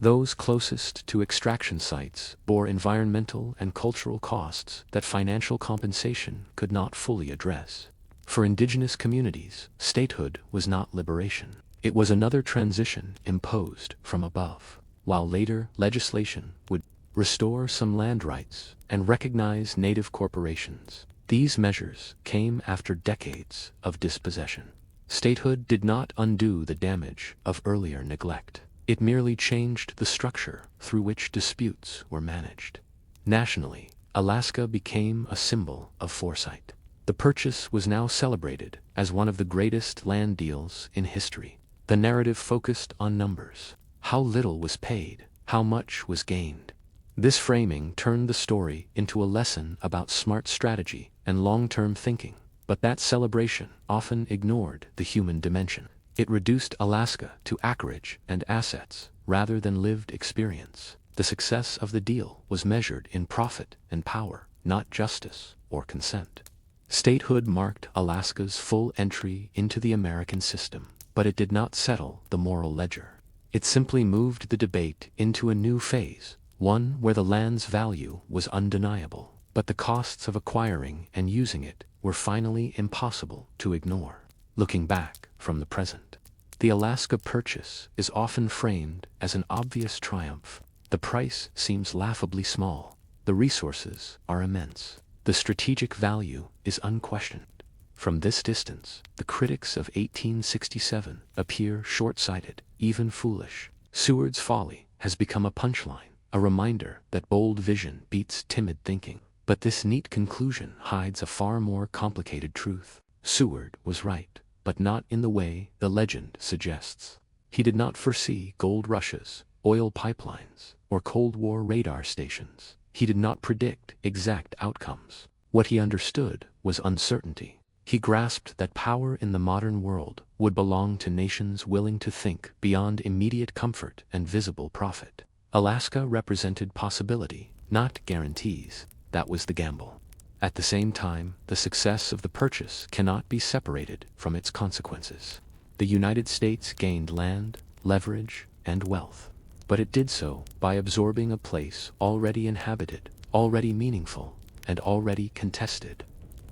Those closest to extraction sites bore environmental and cultural costs that financial compensation could not fully address. For indigenous communities, statehood was not liberation. It was another transition imposed from above. While later legislation would restore some land rights and recognize native corporations, these measures came after decades of dispossession. Statehood did not undo the damage of earlier neglect. It merely changed the structure through which disputes were managed. Nationally, Alaska became a symbol of foresight. The purchase was now celebrated as one of the greatest land deals in history. The narrative focused on numbers. How little was paid, how much was gained. This framing turned the story into a lesson about smart strategy and long-term thinking, but that celebration often ignored the human dimension. It reduced Alaska to acreage and assets rather than lived experience. The success of the deal was measured in profit and power, not justice or consent. Statehood marked Alaska's full entry into the American system, but it did not settle the moral ledger. It simply moved the debate into a new phase, one where the land's value was undeniable, but the costs of acquiring and using it were finally impossible to ignore. Looking back from the present, the Alaska purchase is often framed as an obvious triumph. The price seems laughably small. The resources are immense. The strategic value is unquestioned. From this distance, the critics of 1867 appear short-sighted, even foolish. Seward's folly has become a punchline, a reminder that bold vision beats timid thinking. But this neat conclusion hides a far more complicated truth. Seward was right, but not in the way the legend suggests. He did not foresee gold rushes, oil pipelines, or Cold War radar stations. He did not predict exact outcomes. What he understood was uncertainty. He grasped that power in the modern world would belong to nations willing to think beyond immediate comfort and visible profit. Alaska represented possibility, not guarantees. That was the gamble. At the same time, the success of the purchase cannot be separated from its consequences. The United States gained land, leverage, and wealth. But it did so by absorbing a place already inhabited, already meaningful, and already contested.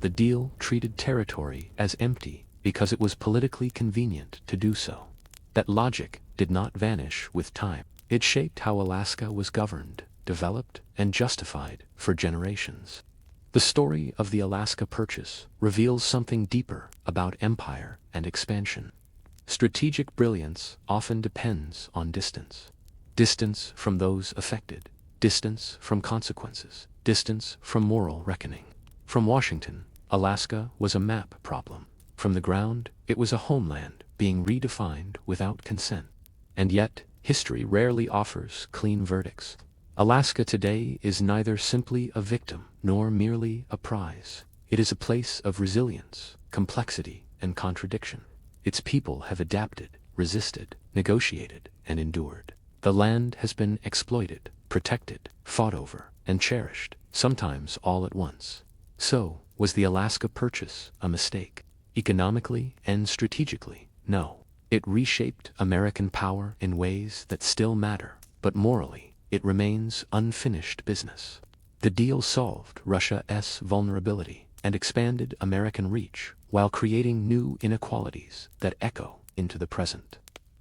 The deal treated territory as empty because it was politically convenient to do so. That logic did not vanish with time. It shaped how Alaska was governed, developed, and justified for generations. The story of the Alaska Purchase reveals something deeper about empire and expansion. Strategic brilliance often depends on distance. Distance from those affected, distance from consequences, distance from moral reckoning. From Washington, Alaska was a map problem. From the ground, it was a homeland being redefined without consent. And yet, history rarely offers clean verdicts. Alaska today is neither simply a victim nor merely a prize. It is a place of resilience, complexity, and contradiction. Its people have adapted, resisted, negotiated, and endured. The land has been exploited, protected, fought over, and cherished, sometimes all at once. So, was the Alaska Purchase a mistake? Economically and strategically, no. It reshaped American power in ways that still matter, but morally, it remains unfinished business. The deal solved Russia's vulnerability and expanded American reach while creating new inequalities that echo into the present.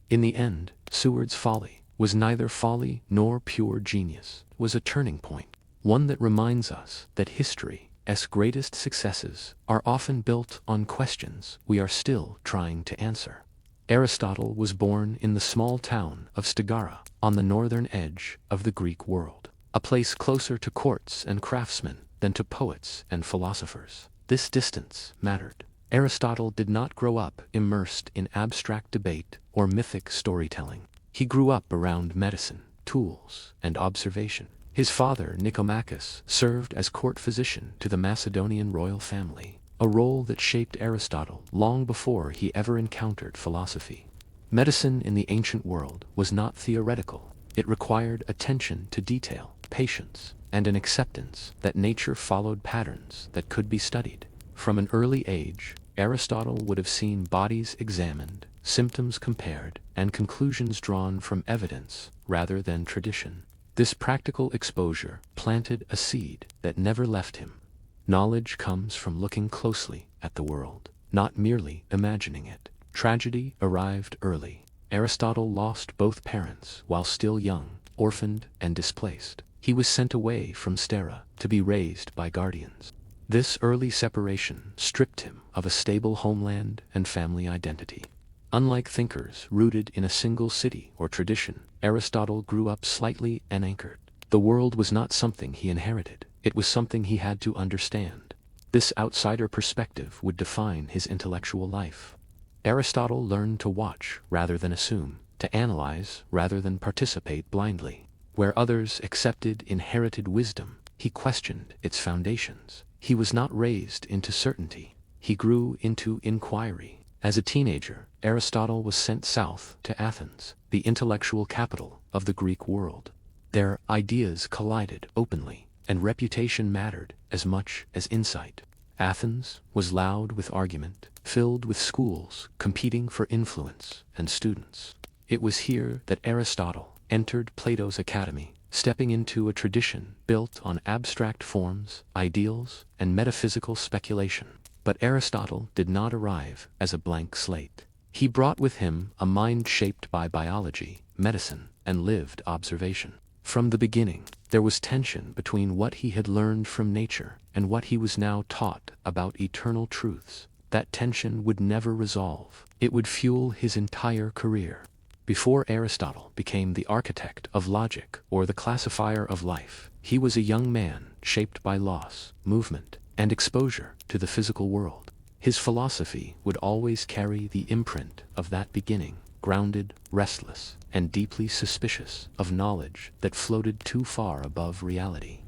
In the end, Seward's folly was neither folly nor pure genius. It was a turning point, one that reminds us that history's greatest successes are often built on questions we are still trying to answer. Aristotle was born in the small town of Stigara, on the northern edge of the Greek world, a place closer to courts and craftsmen than to poets and philosophers. This distance mattered. Aristotle did not grow up immersed in abstract debate or mythic storytelling. He grew up around medicine, tools, and observation. His father, Nicomachus, served as court physician to the Macedonian royal family, a role that shaped Aristotle long before he ever encountered philosophy. Medicine in the ancient world was not theoretical. It required attention to detail, patience, and an acceptance that nature followed patterns that could be studied. From an early age, Aristotle would have seen bodies examined, symptoms compared, and conclusions drawn from evidence rather than tradition. This practical exposure planted a seed that never left him. Knowledge comes from looking closely at the world, not merely imagining it. Tragedy arrived early. Aristotle lost both parents while still young, orphaned and displaced. He was sent away from Stera to be raised by guardians. This early separation stripped him of a stable homeland and family identity. Unlike thinkers rooted in a single city or tradition, Aristotle grew up slightly unanchored. The world was not something he inherited. It was something he had to understand. This outsider perspective would define his intellectual life. Aristotle learned to watch rather than assume, to analyze rather than participate blindly. Where others accepted inherited wisdom, he questioned its foundations. He was not raised into certainty. He grew into inquiry. As a teenager, Aristotle was sent south to Athens, the intellectual capital of the Greek world. Their ideas collided openly, and reputation mattered as much as insight. Athens was loud with argument, filled with schools competing for influence and students. It was here that Aristotle entered Plato's academy, stepping into a tradition built on abstract forms, ideals, and metaphysical speculation. But Aristotle did not arrive as a blank slate. He brought with him a mind shaped by biology, medicine, and lived observation. From the beginning, there was tension between what he had learned from nature and what he was now taught about eternal truths. That tension would never resolve. It would fuel his entire career. Before Aristotle became the architect of logic or the classifier of life, he was a young man shaped by loss, movement, and exposure to the physical world. His philosophy would always carry the imprint of that beginning, grounded, restless, and deeply suspicious of knowledge that floated too far above reality.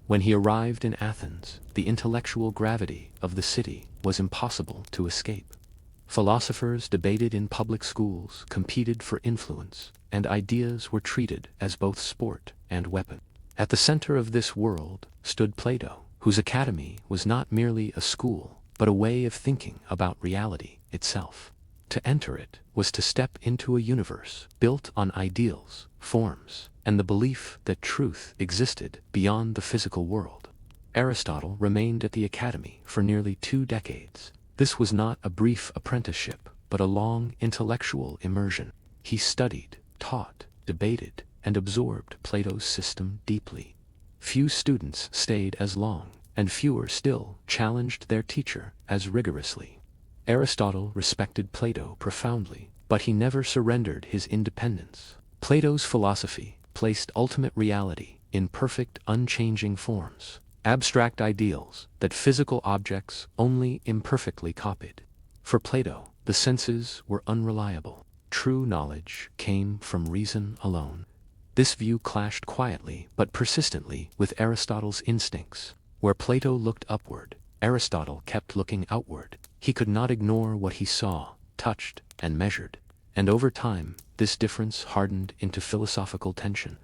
When he arrived in Athens, the intellectual gravity of the city was impossible to escape. Philosophers debated in public schools, competed for influence, and ideas were treated as both sport and weapon. At the center of this world stood Plato, whose academy was not merely a school, but a way of thinking about reality itself. To enter it was to step into a universe built on ideals, forms, and the belief that truth existed beyond the physical world. Aristotle remained at the academy for nearly 2 decades. This was not a brief apprenticeship, but a long intellectual immersion. He studied, taught, debated, and absorbed Plato's system deeply. Few students stayed as long, and fewer still challenged their teacher as rigorously. Aristotle respected Plato profoundly, but he never surrendered his independence. Plato's philosophy placed ultimate reality in perfect, unchanging forms, abstract ideals that physical objects only imperfectly copied. For Plato, the senses were unreliable. True knowledge came from reason alone. This view clashed quietly but persistently with Aristotle's instincts. Where Plato looked upward, Aristotle kept looking outward. He could not ignore what he saw, touched, and measured. And over time, this difference hardened into philosophical tension.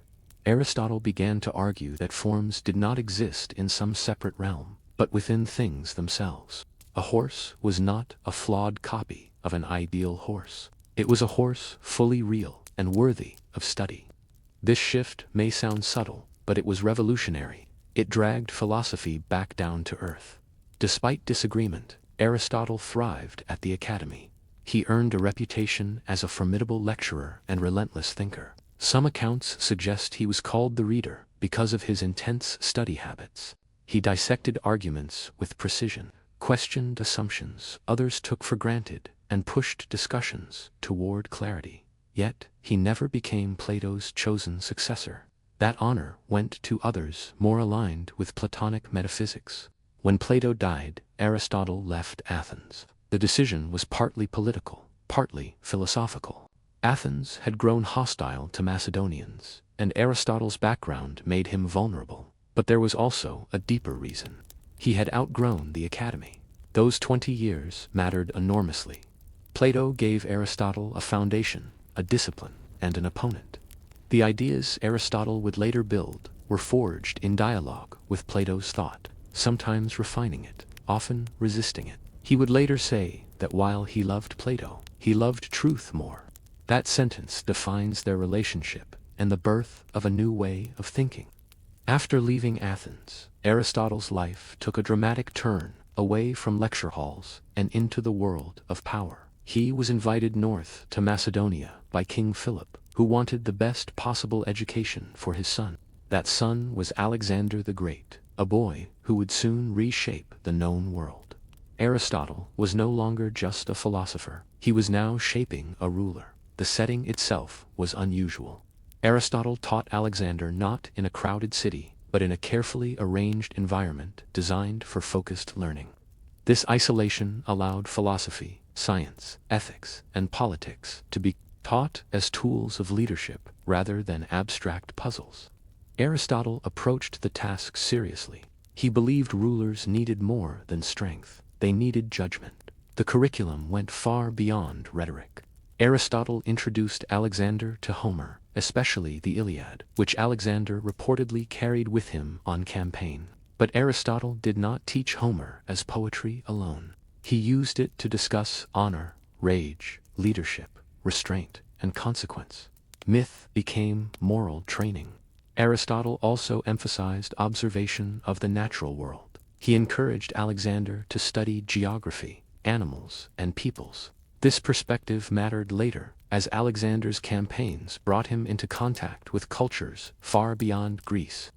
Aristotle began to argue that forms did not exist in some separate realm, but within things themselves. A horse was not a flawed copy of an ideal horse. It was a horse fully real and worthy of study. This shift may sound subtle, but it was revolutionary. It dragged philosophy back down to earth. Despite disagreement, Aristotle thrived at the academy. He earned a reputation as a formidable lecturer and relentless thinker. Some accounts suggest he was called the Reader because of his intense study habits. He dissected arguments with precision, questioned assumptions others took for granted, and pushed discussions toward clarity. Yet, he never became Plato's chosen successor. That honor went to others more aligned with Platonic metaphysics. When Plato died, Aristotle left Athens. The decision was partly political, partly philosophical. Athens had grown hostile to Macedonians, and Aristotle's background made him vulnerable. But there was also a deeper reason. He had outgrown the academy. Those 20 years mattered enormously. Plato gave Aristotle a foundation, a discipline, and an opponent. The ideas Aristotle would later build were forged in dialogue with Plato's thought, sometimes refining it, often resisting it. He would later say that while he loved Plato, he loved truth more. That sentence defines their relationship and the birth of a new way of thinking. After leaving Athens, Aristotle's life took a dramatic turn away from lecture halls and into the world of power. He was invited north to Macedonia by King Philip, who wanted the best possible education for his son. That son was Alexander the Great, a boy who would soon reshape the known world. Aristotle was no longer just a philosopher. He was now shaping a ruler. The setting itself was unusual. Aristotle taught Alexander not in a crowded city, but in a carefully arranged environment designed for focused learning. This isolation allowed philosophy, science, ethics, and politics to be taught as tools of leadership rather than abstract puzzles. Aristotle approached the task seriously. He believed rulers needed more than strength. They needed judgment. The curriculum went far beyond rhetoric. Aristotle introduced Alexander to Homer, especially the Iliad, which Alexander reportedly carried with him on campaign. But Aristotle did not teach Homer as poetry alone. He used it to discuss honor, rage, leadership, restraint, and consequence. Myth became moral training. Aristotle also emphasized observation of the natural world. He encouraged Alexander to study geography, animals, and peoples. This perspective mattered later, as Alexander's campaigns brought him into contact with cultures far beyond Greece.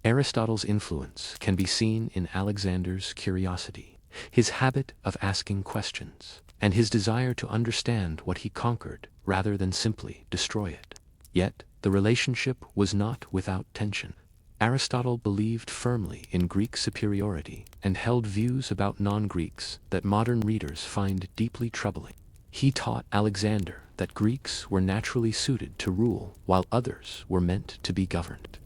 Aristotle's influence can be seen in Alexander's curiosity, his habit of asking questions, and his desire to understand what he conquered rather than simply destroy it. Yet, the relationship was not without tension. Aristotle believed firmly in Greek superiority and held views about non-Greeks that modern readers find deeply troubling. He taught Alexander that Greeks were naturally suited to rule while others were meant to be governed.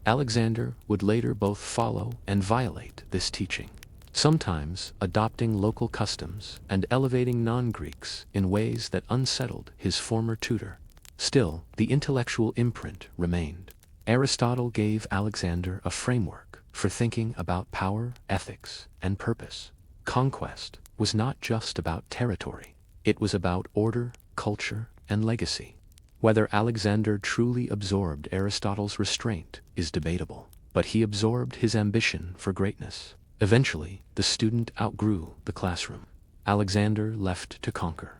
Alexander would later both follow and violate this teaching, sometimes adopting local customs and elevating non-Greeks in ways that unsettled his former tutor. Still, the intellectual imprint remained. Aristotle gave Alexander a framework for thinking about power, ethics, and purpose. Conquest was not just about territory. It was about order, culture, and legacy. Whether Alexander truly absorbed Aristotle's restraint is debatable, but he absorbed his ambition for greatness. Eventually, the student outgrew the classroom. Alexander left to conquer.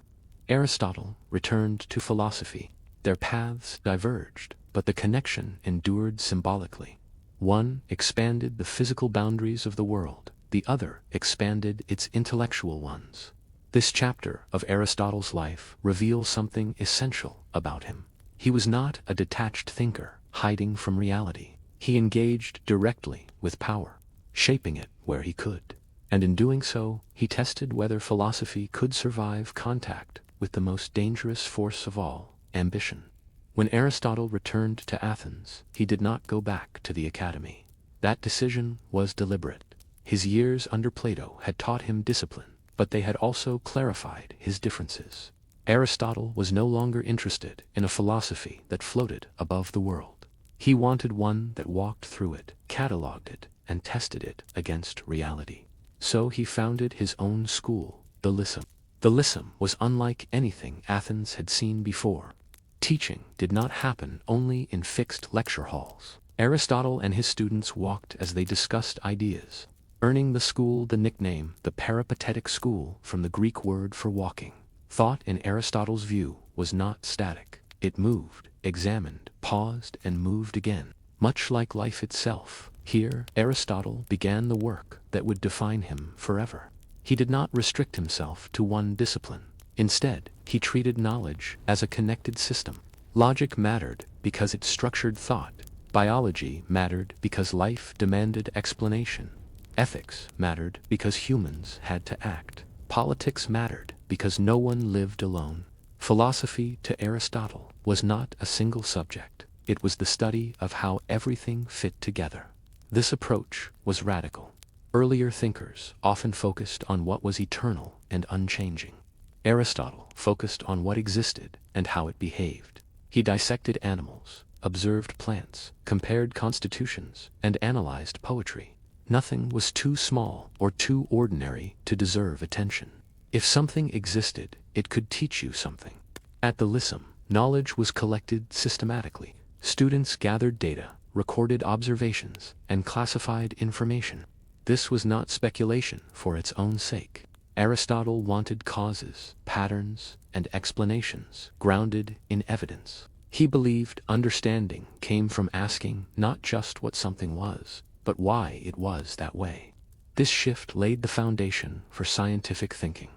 Aristotle returned to philosophy. Their paths diverged, but the connection endured symbolically. One expanded the physical boundaries of the world, the other expanded its intellectual ones. This chapter of Aristotle's life reveals something essential about him. He was not a detached thinker, hiding from reality. He engaged directly with power, shaping it where he could. And in doing so, he tested whether philosophy could survive contact with the most dangerous force of all, ambition. When Aristotle returned to Athens, he did not go back to the academy. That decision was deliberate. His years under Plato had taught him discipline, but they had also clarified his differences. Aristotle was no longer interested in a philosophy that floated above the world. He wanted one that walked through it, catalogued it, and tested it against reality. So he founded his own school, the Lyceum. The Lyceum was unlike anything Athens had seen before. Teaching did not happen only in fixed lecture halls. Aristotle and his students walked as they discussed ideas, earning the school the nickname the Peripatetic School from the Greek word for walking. Thought in Aristotle's view was not static. It moved, examined, paused, and moved again. Much like life itself, here Aristotle began the work that would define him forever. He did not restrict himself to one discipline. Instead, he treated knowledge as a connected system. Logic mattered because it structured thought. Biology mattered because life demanded explanation. Ethics mattered because humans had to act. Politics mattered because no one lived alone. Philosophy to Aristotle was not a single subject. It was the study of how everything fit together. This approach was radical. Earlier thinkers often focused on what was eternal and unchanging. Aristotle focused on what existed and how it behaved. He dissected animals, observed plants, compared constitutions, and analyzed poetry. Nothing was too small or too ordinary to deserve attention. If something existed, it could teach you something. At the Lyceum, knowledge was collected systematically. Students gathered data, recorded observations, and classified information. This was not speculation for its own sake. Aristotle wanted causes, patterns, and explanations grounded in evidence. He believed understanding came from asking not just what something was, but why it was that way. This shift laid the foundation for scientific thinking.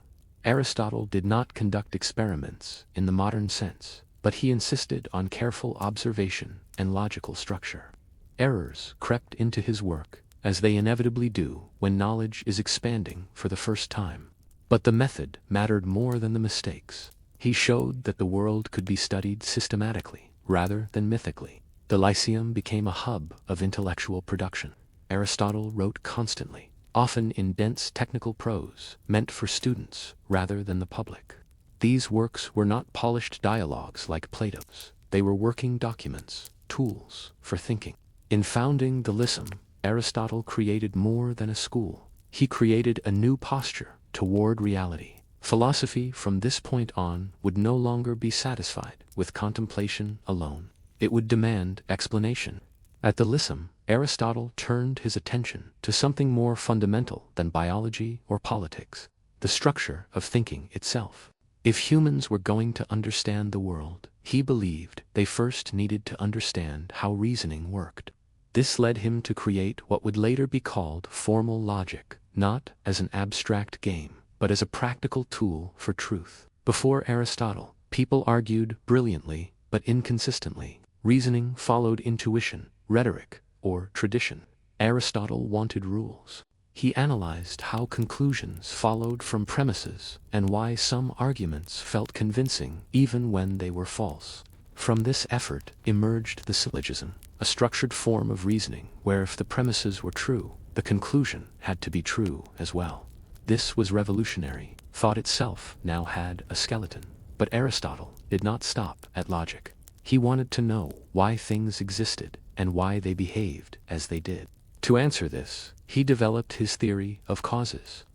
Aristotle did not conduct experiments in the modern sense, but he insisted on careful observation and logical structure. Errors crept into his work, as they inevitably do when knowledge is expanding for the first time. But the method mattered more than the mistakes. He showed that the world could be studied systematically, rather than mythically. The Lyceum became a hub of intellectual production. Aristotle wrote constantly, often in dense technical prose, meant for students rather than the public. These works were not polished dialogues like Plato's. They were working documents, tools for thinking. In founding the Lyceum, Aristotle created more than a school. He created a new posture toward reality. Philosophy from this point on would no longer be satisfied with contemplation alone. It would demand explanation. At the Lyceum, Aristotle turned his attention to something more fundamental than biology or politics, the structure of thinking itself. If humans were going to understand the world, he believed they first needed to understand how reasoning worked. This led him to create what would later be called formal logic, not as an abstract game, but as a practical tool for truth. Before Aristotle, people argued brilliantly but inconsistently. Reasoning followed intuition, rhetoric, or tradition. Aristotle wanted rules. He analyzed how conclusions followed from premises and why some arguments felt convincing even when they were false. From this effort emerged the syllogism, a structured form of reasoning where if the premises were true, the conclusion had to be true as well. This was revolutionary. Thought itself now had a skeleton. But Aristotle did not stop at logic. He wanted to know why things existed and why they behaved as they did. To answer this, he developed his theory of causes.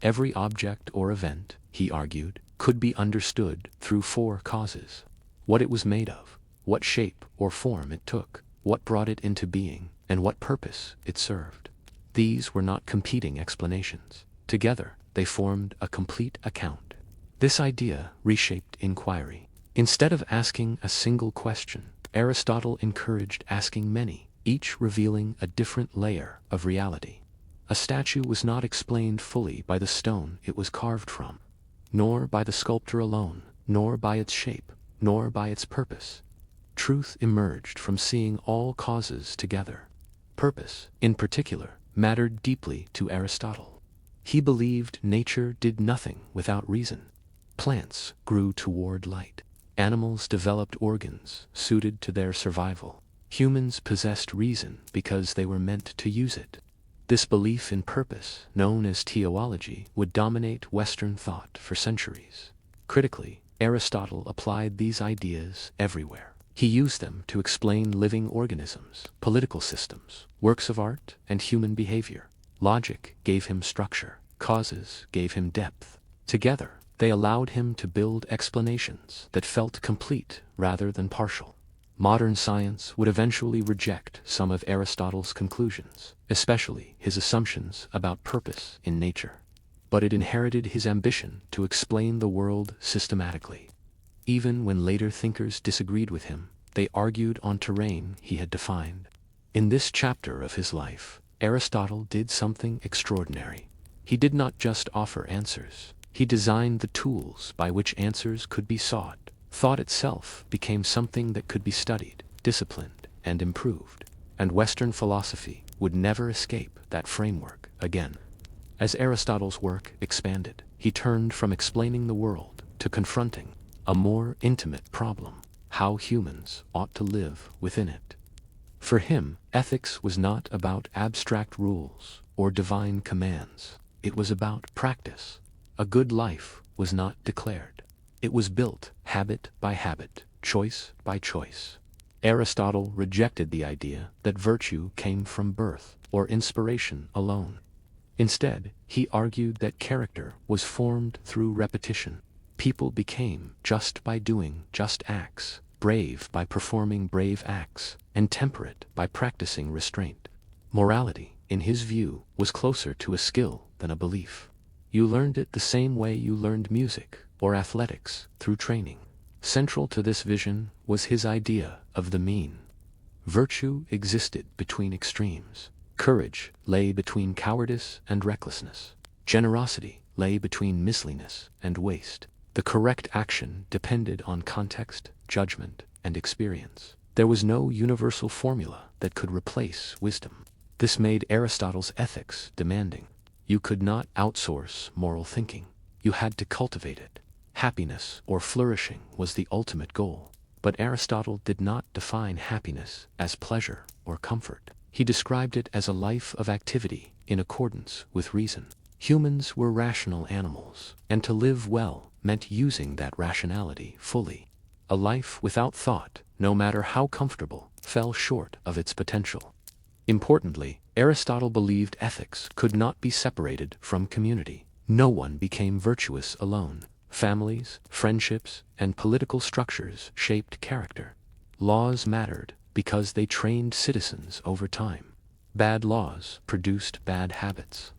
Every object or event, he argued, could be understood through four causes: what it was made of, what shape or form it took, what brought it into being, and what purpose it served. These were not competing explanations. Together, they formed a complete account. This idea reshaped inquiry. Instead of asking a single question, Aristotle encouraged asking many, each revealing a different layer of reality. A statue was not explained fully by the stone it was carved from, nor by the sculptor alone, nor by its shape, nor by its purpose. Truth emerged from seeing all causes together. Purpose, in particular, mattered deeply to Aristotle. He believed nature did nothing without reason. Plants grew toward light. Animals developed organs suited to their survival. Humans possessed reason because they were meant to use it. This belief in purpose, known as teleology, would dominate Western thought for centuries. Critically, Aristotle applied these ideas everywhere. He used them to explain living organisms, political systems, works of art, and human behavior. Logic gave him structure. Causes gave him depth. Together, they allowed him to build explanations that felt complete rather than partial. Modern science would eventually reject some of Aristotle's conclusions, especially his assumptions about purpose in nature. But it inherited his ambition to explain the world systematically. Even when later thinkers disagreed with him, they argued on terrain he had defined. In this chapter of his life, Aristotle did something extraordinary. He did not just offer answers. He designed the tools by which answers could be sought. Thought itself became something that could be studied, disciplined, and improved. And Western philosophy would never escape that framework again. As Aristotle's work expanded, he turned from explaining the world to confronting a more intimate problem: how humans ought to live within it. For him, ethics was not about abstract rules or divine commands. It was about practice. A good life was not declared. It was built habit by habit, choice by choice. Aristotle rejected the idea that virtue came from birth or inspiration alone. Instead, he argued that character was formed through repetition. People became just by doing just acts, brave by performing brave acts, and temperate by practicing restraint. Morality, in his view, was closer to a skill than a belief. You learned it the same way you learned music or athletics, through training. Central to this vision was his idea of the mean. Virtue existed between extremes. Courage lay between cowardice and recklessness. Generosity lay between miserliness and waste. The correct action depended on context, judgment, and experience. There was no universal formula that could replace wisdom. This made Aristotle's ethics demanding. You could not outsource moral thinking. You had to cultivate it. Happiness or flourishing was the ultimate goal. But Aristotle did not define happiness as pleasure or comfort. He described it as a life of activity in accordance with reason. Humans were rational animals, and to live well meant using that rationality fully. A life without thought, no matter how comfortable, fell short of its potential. Importantly, Aristotle believed ethics could not be separated from community. No one became virtuous alone. Families, friendships, and political structures shaped character. Laws mattered because they trained citizens over time. Bad laws produced bad habits.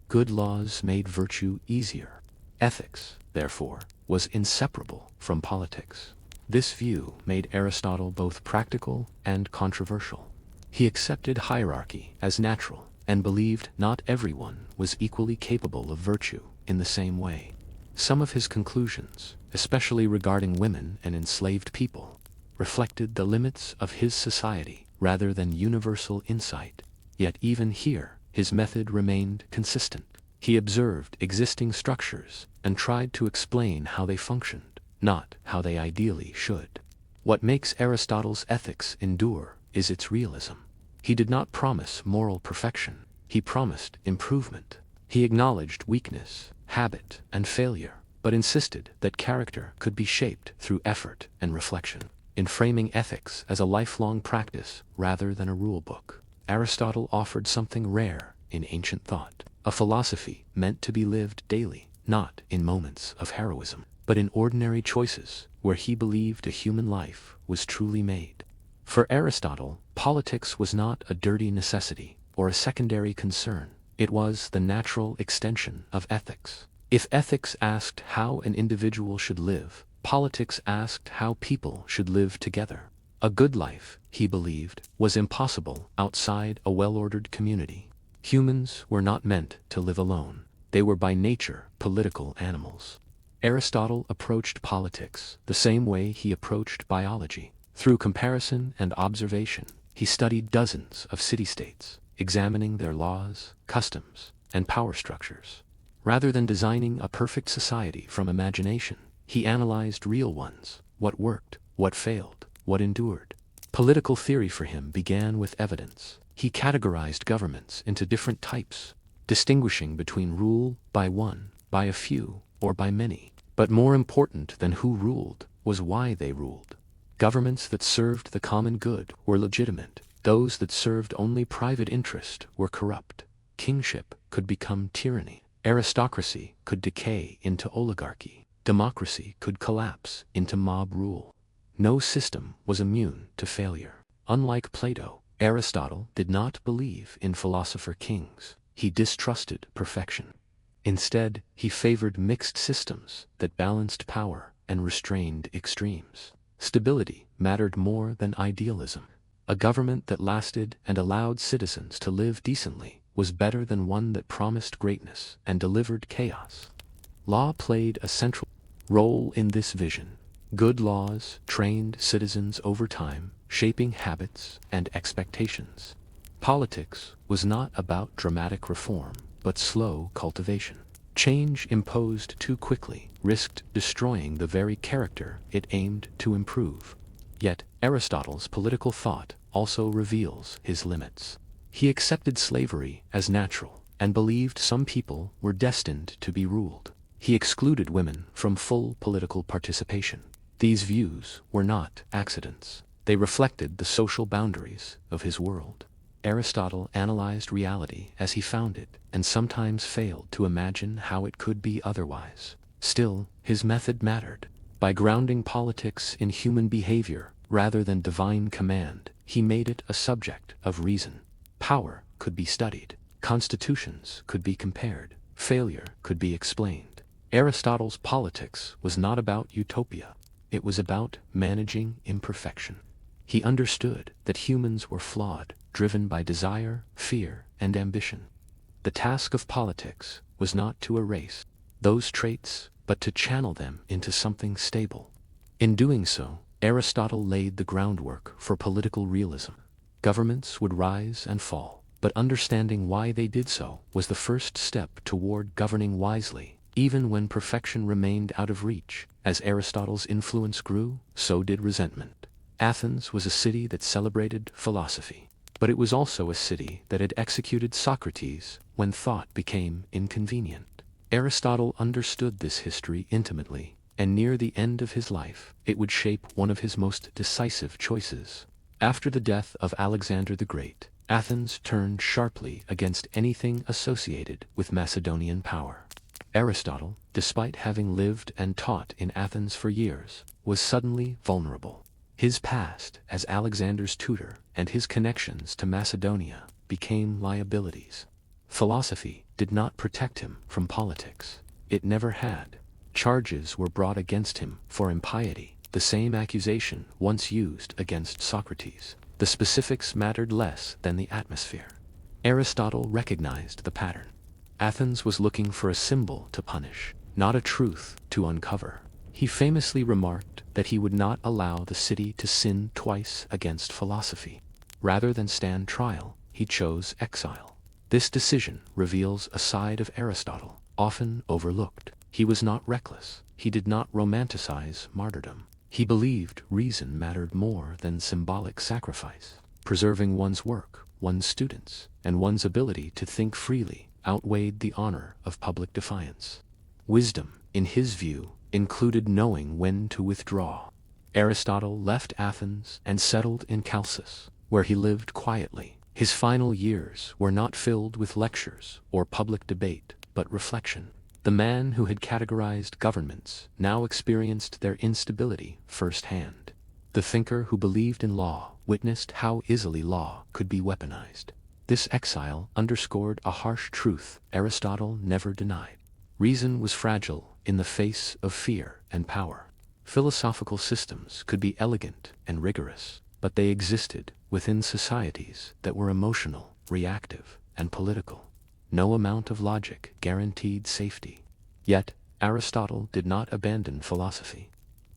Good laws made virtue easier. Ethics, therefore, was inseparable from politics. This view made Aristotle both practical and controversial. He accepted hierarchy as natural and believed not everyone was equally capable of virtue in the same way. Some of his conclusions, especially regarding women and enslaved people, reflected the limits of his society rather than universal insight. Yet even here, his method remained consistent. He observed existing structures and tried to explain how they functioned, not how they ideally should. What makes Aristotle's ethics endure is its realism. He did not promise moral perfection. He promised improvement. He acknowledged weakness, habit, and failure, but insisted that character could be shaped through effort and reflection. In framing ethics as a lifelong practice rather than a rule book, Aristotle offered something rare in ancient thought, a philosophy meant to be lived daily, not in moments of heroism, but in ordinary choices where he believed a human life was truly made. For Aristotle, politics was not a dirty necessity or a secondary concern. It was the natural extension of ethics. If ethics asked how an individual should live, politics asked how people should live together. A good life, he believed, was impossible outside a well-ordered community. Humans were not meant to live alone. They were by nature political animals. Aristotle approached politics the same way he approached biology. Through comparison and observation, he studied dozens of city-states, examining their laws, customs, and power structures. Rather than designing a perfect society from imagination, he analyzed real ones: what worked, what failed, what endured. Political theory for him began with evidence. He categorized governments into different types, distinguishing between rule by one, by a few, or by many. But more important than who ruled was why they ruled. Governments that served the common good were legitimate. Those that served only private interest were corrupt. Kingship could become tyranny. Aristocracy could decay into oligarchy. Democracy could collapse into mob rule. No system was immune to failure. Unlike Plato, Aristotle did not believe in philosopher kings. He distrusted perfection. Instead, he favored mixed systems that balanced power and restrained extremes. Stability mattered more than idealism. A government that lasted and allowed citizens to live decently was better than one that promised greatness and delivered chaos. Law played a central role in this vision. Good laws trained citizens over time, shaping habits and expectations. Politics was not about dramatic reform, but slow cultivation. Change imposed too quickly risked destroying the very character it aimed to improve. Yet, Aristotle's political thought also reveals his limits. He accepted slavery as natural and believed some people were destined to be ruled. He excluded women from full political participation. These views were not accidents. They reflected the social boundaries of his world. Aristotle analyzed reality as he found it, and sometimes failed to imagine how it could be otherwise. Still, his method mattered. By grounding politics in human behavior rather than divine command, he made it a subject of reason. Power could be studied. Constitutions could be compared. Failure could be explained. Aristotle's politics was not about utopia. It was about managing imperfection. He understood that humans were flawed, driven by desire, fear, and ambition. The task of politics was not to erase those traits, but to channel them into something stable. In doing so, Aristotle laid the groundwork for political realism. Governments would rise and fall, but understanding why they did so was the first step toward governing wisely, even when perfection remained out of reach. As Aristotle's influence grew, so did resentment. Athens was a city that celebrated philosophy, but it was also a city that had executed Socrates when thought became inconvenient. Aristotle understood this history intimately, and near the end of his life, it would shape one of his most decisive choices. After the death of Alexander the Great, Athens turned sharply against anything associated with Macedonian power. Aristotle, despite having lived and taught in Athens for years, was suddenly vulnerable. His past as Alexander's tutor and his connections to Macedonia became liabilities. Philosophy did not protect him from politics. It never had. Charges were brought against him for impiety, the same accusation once used against Socrates. The specifics mattered less than the atmosphere. Aristotle recognized the pattern. Athens was looking for a symbol to punish, not a truth to uncover. He famously remarked that he would not allow the city to sin twice against philosophy. Rather than stand trial, he chose exile. This decision reveals a side of Aristotle, often overlooked. He was not reckless. He did not romanticize martyrdom. He believed reason mattered more than symbolic sacrifice. Preserving one's work, one's students, and one's ability to think freely outweighed the honor of public defiance. Wisdom, in his view, included knowing when to withdraw. Aristotle left Athens and settled in Chalcis, where he lived quietly. His final years were not filled with lectures or public debate, but reflection. The man who had categorized governments now experienced their instability firsthand. The thinker who believed in law witnessed how easily law could be weaponized. This exile underscored a harsh truth Aristotle never denied. Reason was fragile in the face of fear and power. Philosophical systems could be elegant and rigorous, but they existed within societies that were emotional, reactive, and political. No amount of logic guaranteed safety. Yet, Aristotle did not abandon philosophy.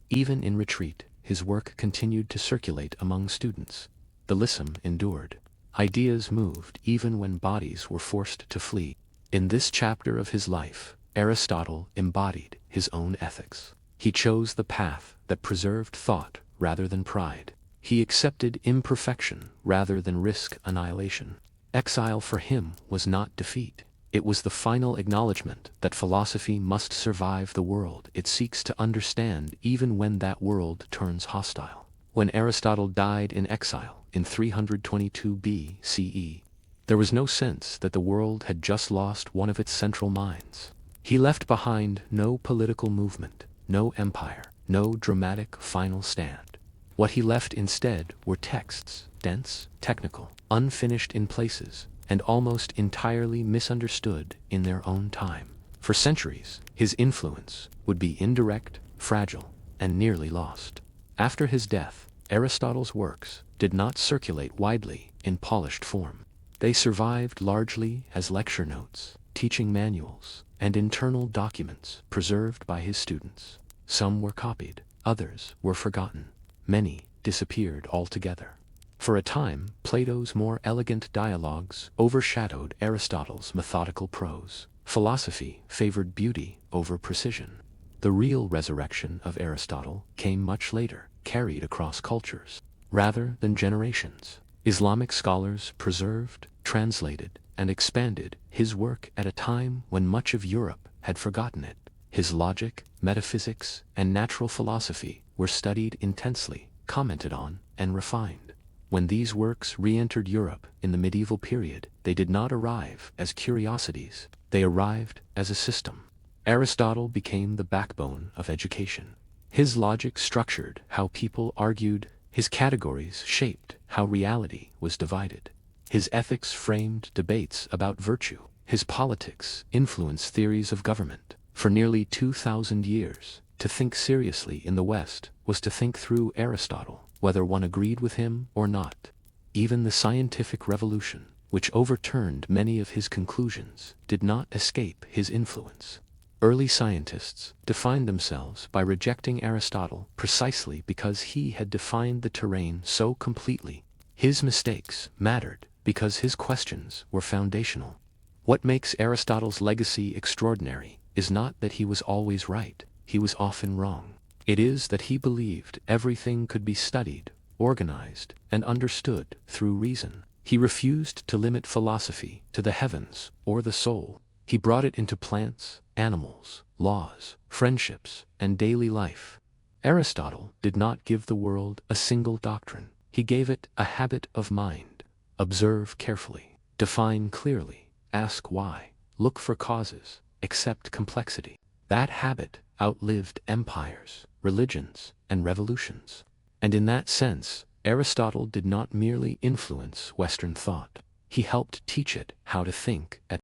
Even in retreat, his work continued to circulate among students. The Lyceum endured. Ideas moved even when bodies were forced to flee. In this chapter of his life, Aristotle embodied his own ethics. He chose the path that preserved thought rather than pride. He accepted imperfection rather than risk annihilation. Exile for him was not defeat. It was the final acknowledgement that philosophy must survive the world it seeks to understand even when that world turns hostile. When Aristotle died in exile in 322 BCE, there was no sense that the world had just lost one of its central minds. He left behind no political movement, no empire, no dramatic final stand. What he left instead were texts, dense, technical, unfinished in places, and almost entirely misunderstood in their own time. For centuries, his influence would be indirect, fragile, and nearly lost. After his death, Aristotle's works did not circulate widely in polished form. They survived largely as lecture notes, teaching manuals, and internal documents preserved by his students. Some were copied, others were forgotten. Many disappeared altogether. For a time, Plato's more elegant dialogues overshadowed Aristotle's methodical prose. Philosophy favored beauty over precision. The real resurrection of Aristotle came much later, carried across cultures, rather than generations. Islamic scholars preserved, translated, and expanded his work at a time when much of Europe had forgotten it. His logic, metaphysics, and natural philosophy were studied intensely, commented on, and refined. When these works re-entered Europe in the medieval period, they did not arrive as curiosities, they arrived as a system. Aristotle became the backbone of education. His logic structured how people argued, his categories shaped how reality was divided. His ethics framed debates about virtue. His politics influenced theories of government. For nearly 2,000 years, to think seriously in the West was to think through Aristotle, whether one agreed with him or not. Even the scientific revolution, which overturned many of his conclusions, did not escape his influence. Early scientists defined themselves by rejecting Aristotle precisely because he had defined the terrain so completely. His mistakes mattered because his questions were foundational. What makes Aristotle's legacy extraordinary is not that he was always right, he was often wrong. It is that he believed everything could be studied, organized, and understood through reason. He refused to limit philosophy to the heavens or the soul. He brought it into plants, animals, laws, friendships, and daily life. Aristotle did not give the world a single doctrine. He gave it a habit of mind. Observe carefully, define clearly, ask why, look for causes, accept complexity. That habit outlived empires, religions, and revolutions. And in that sense, Aristotle did not merely influence Western thought. He helped teach it how to think at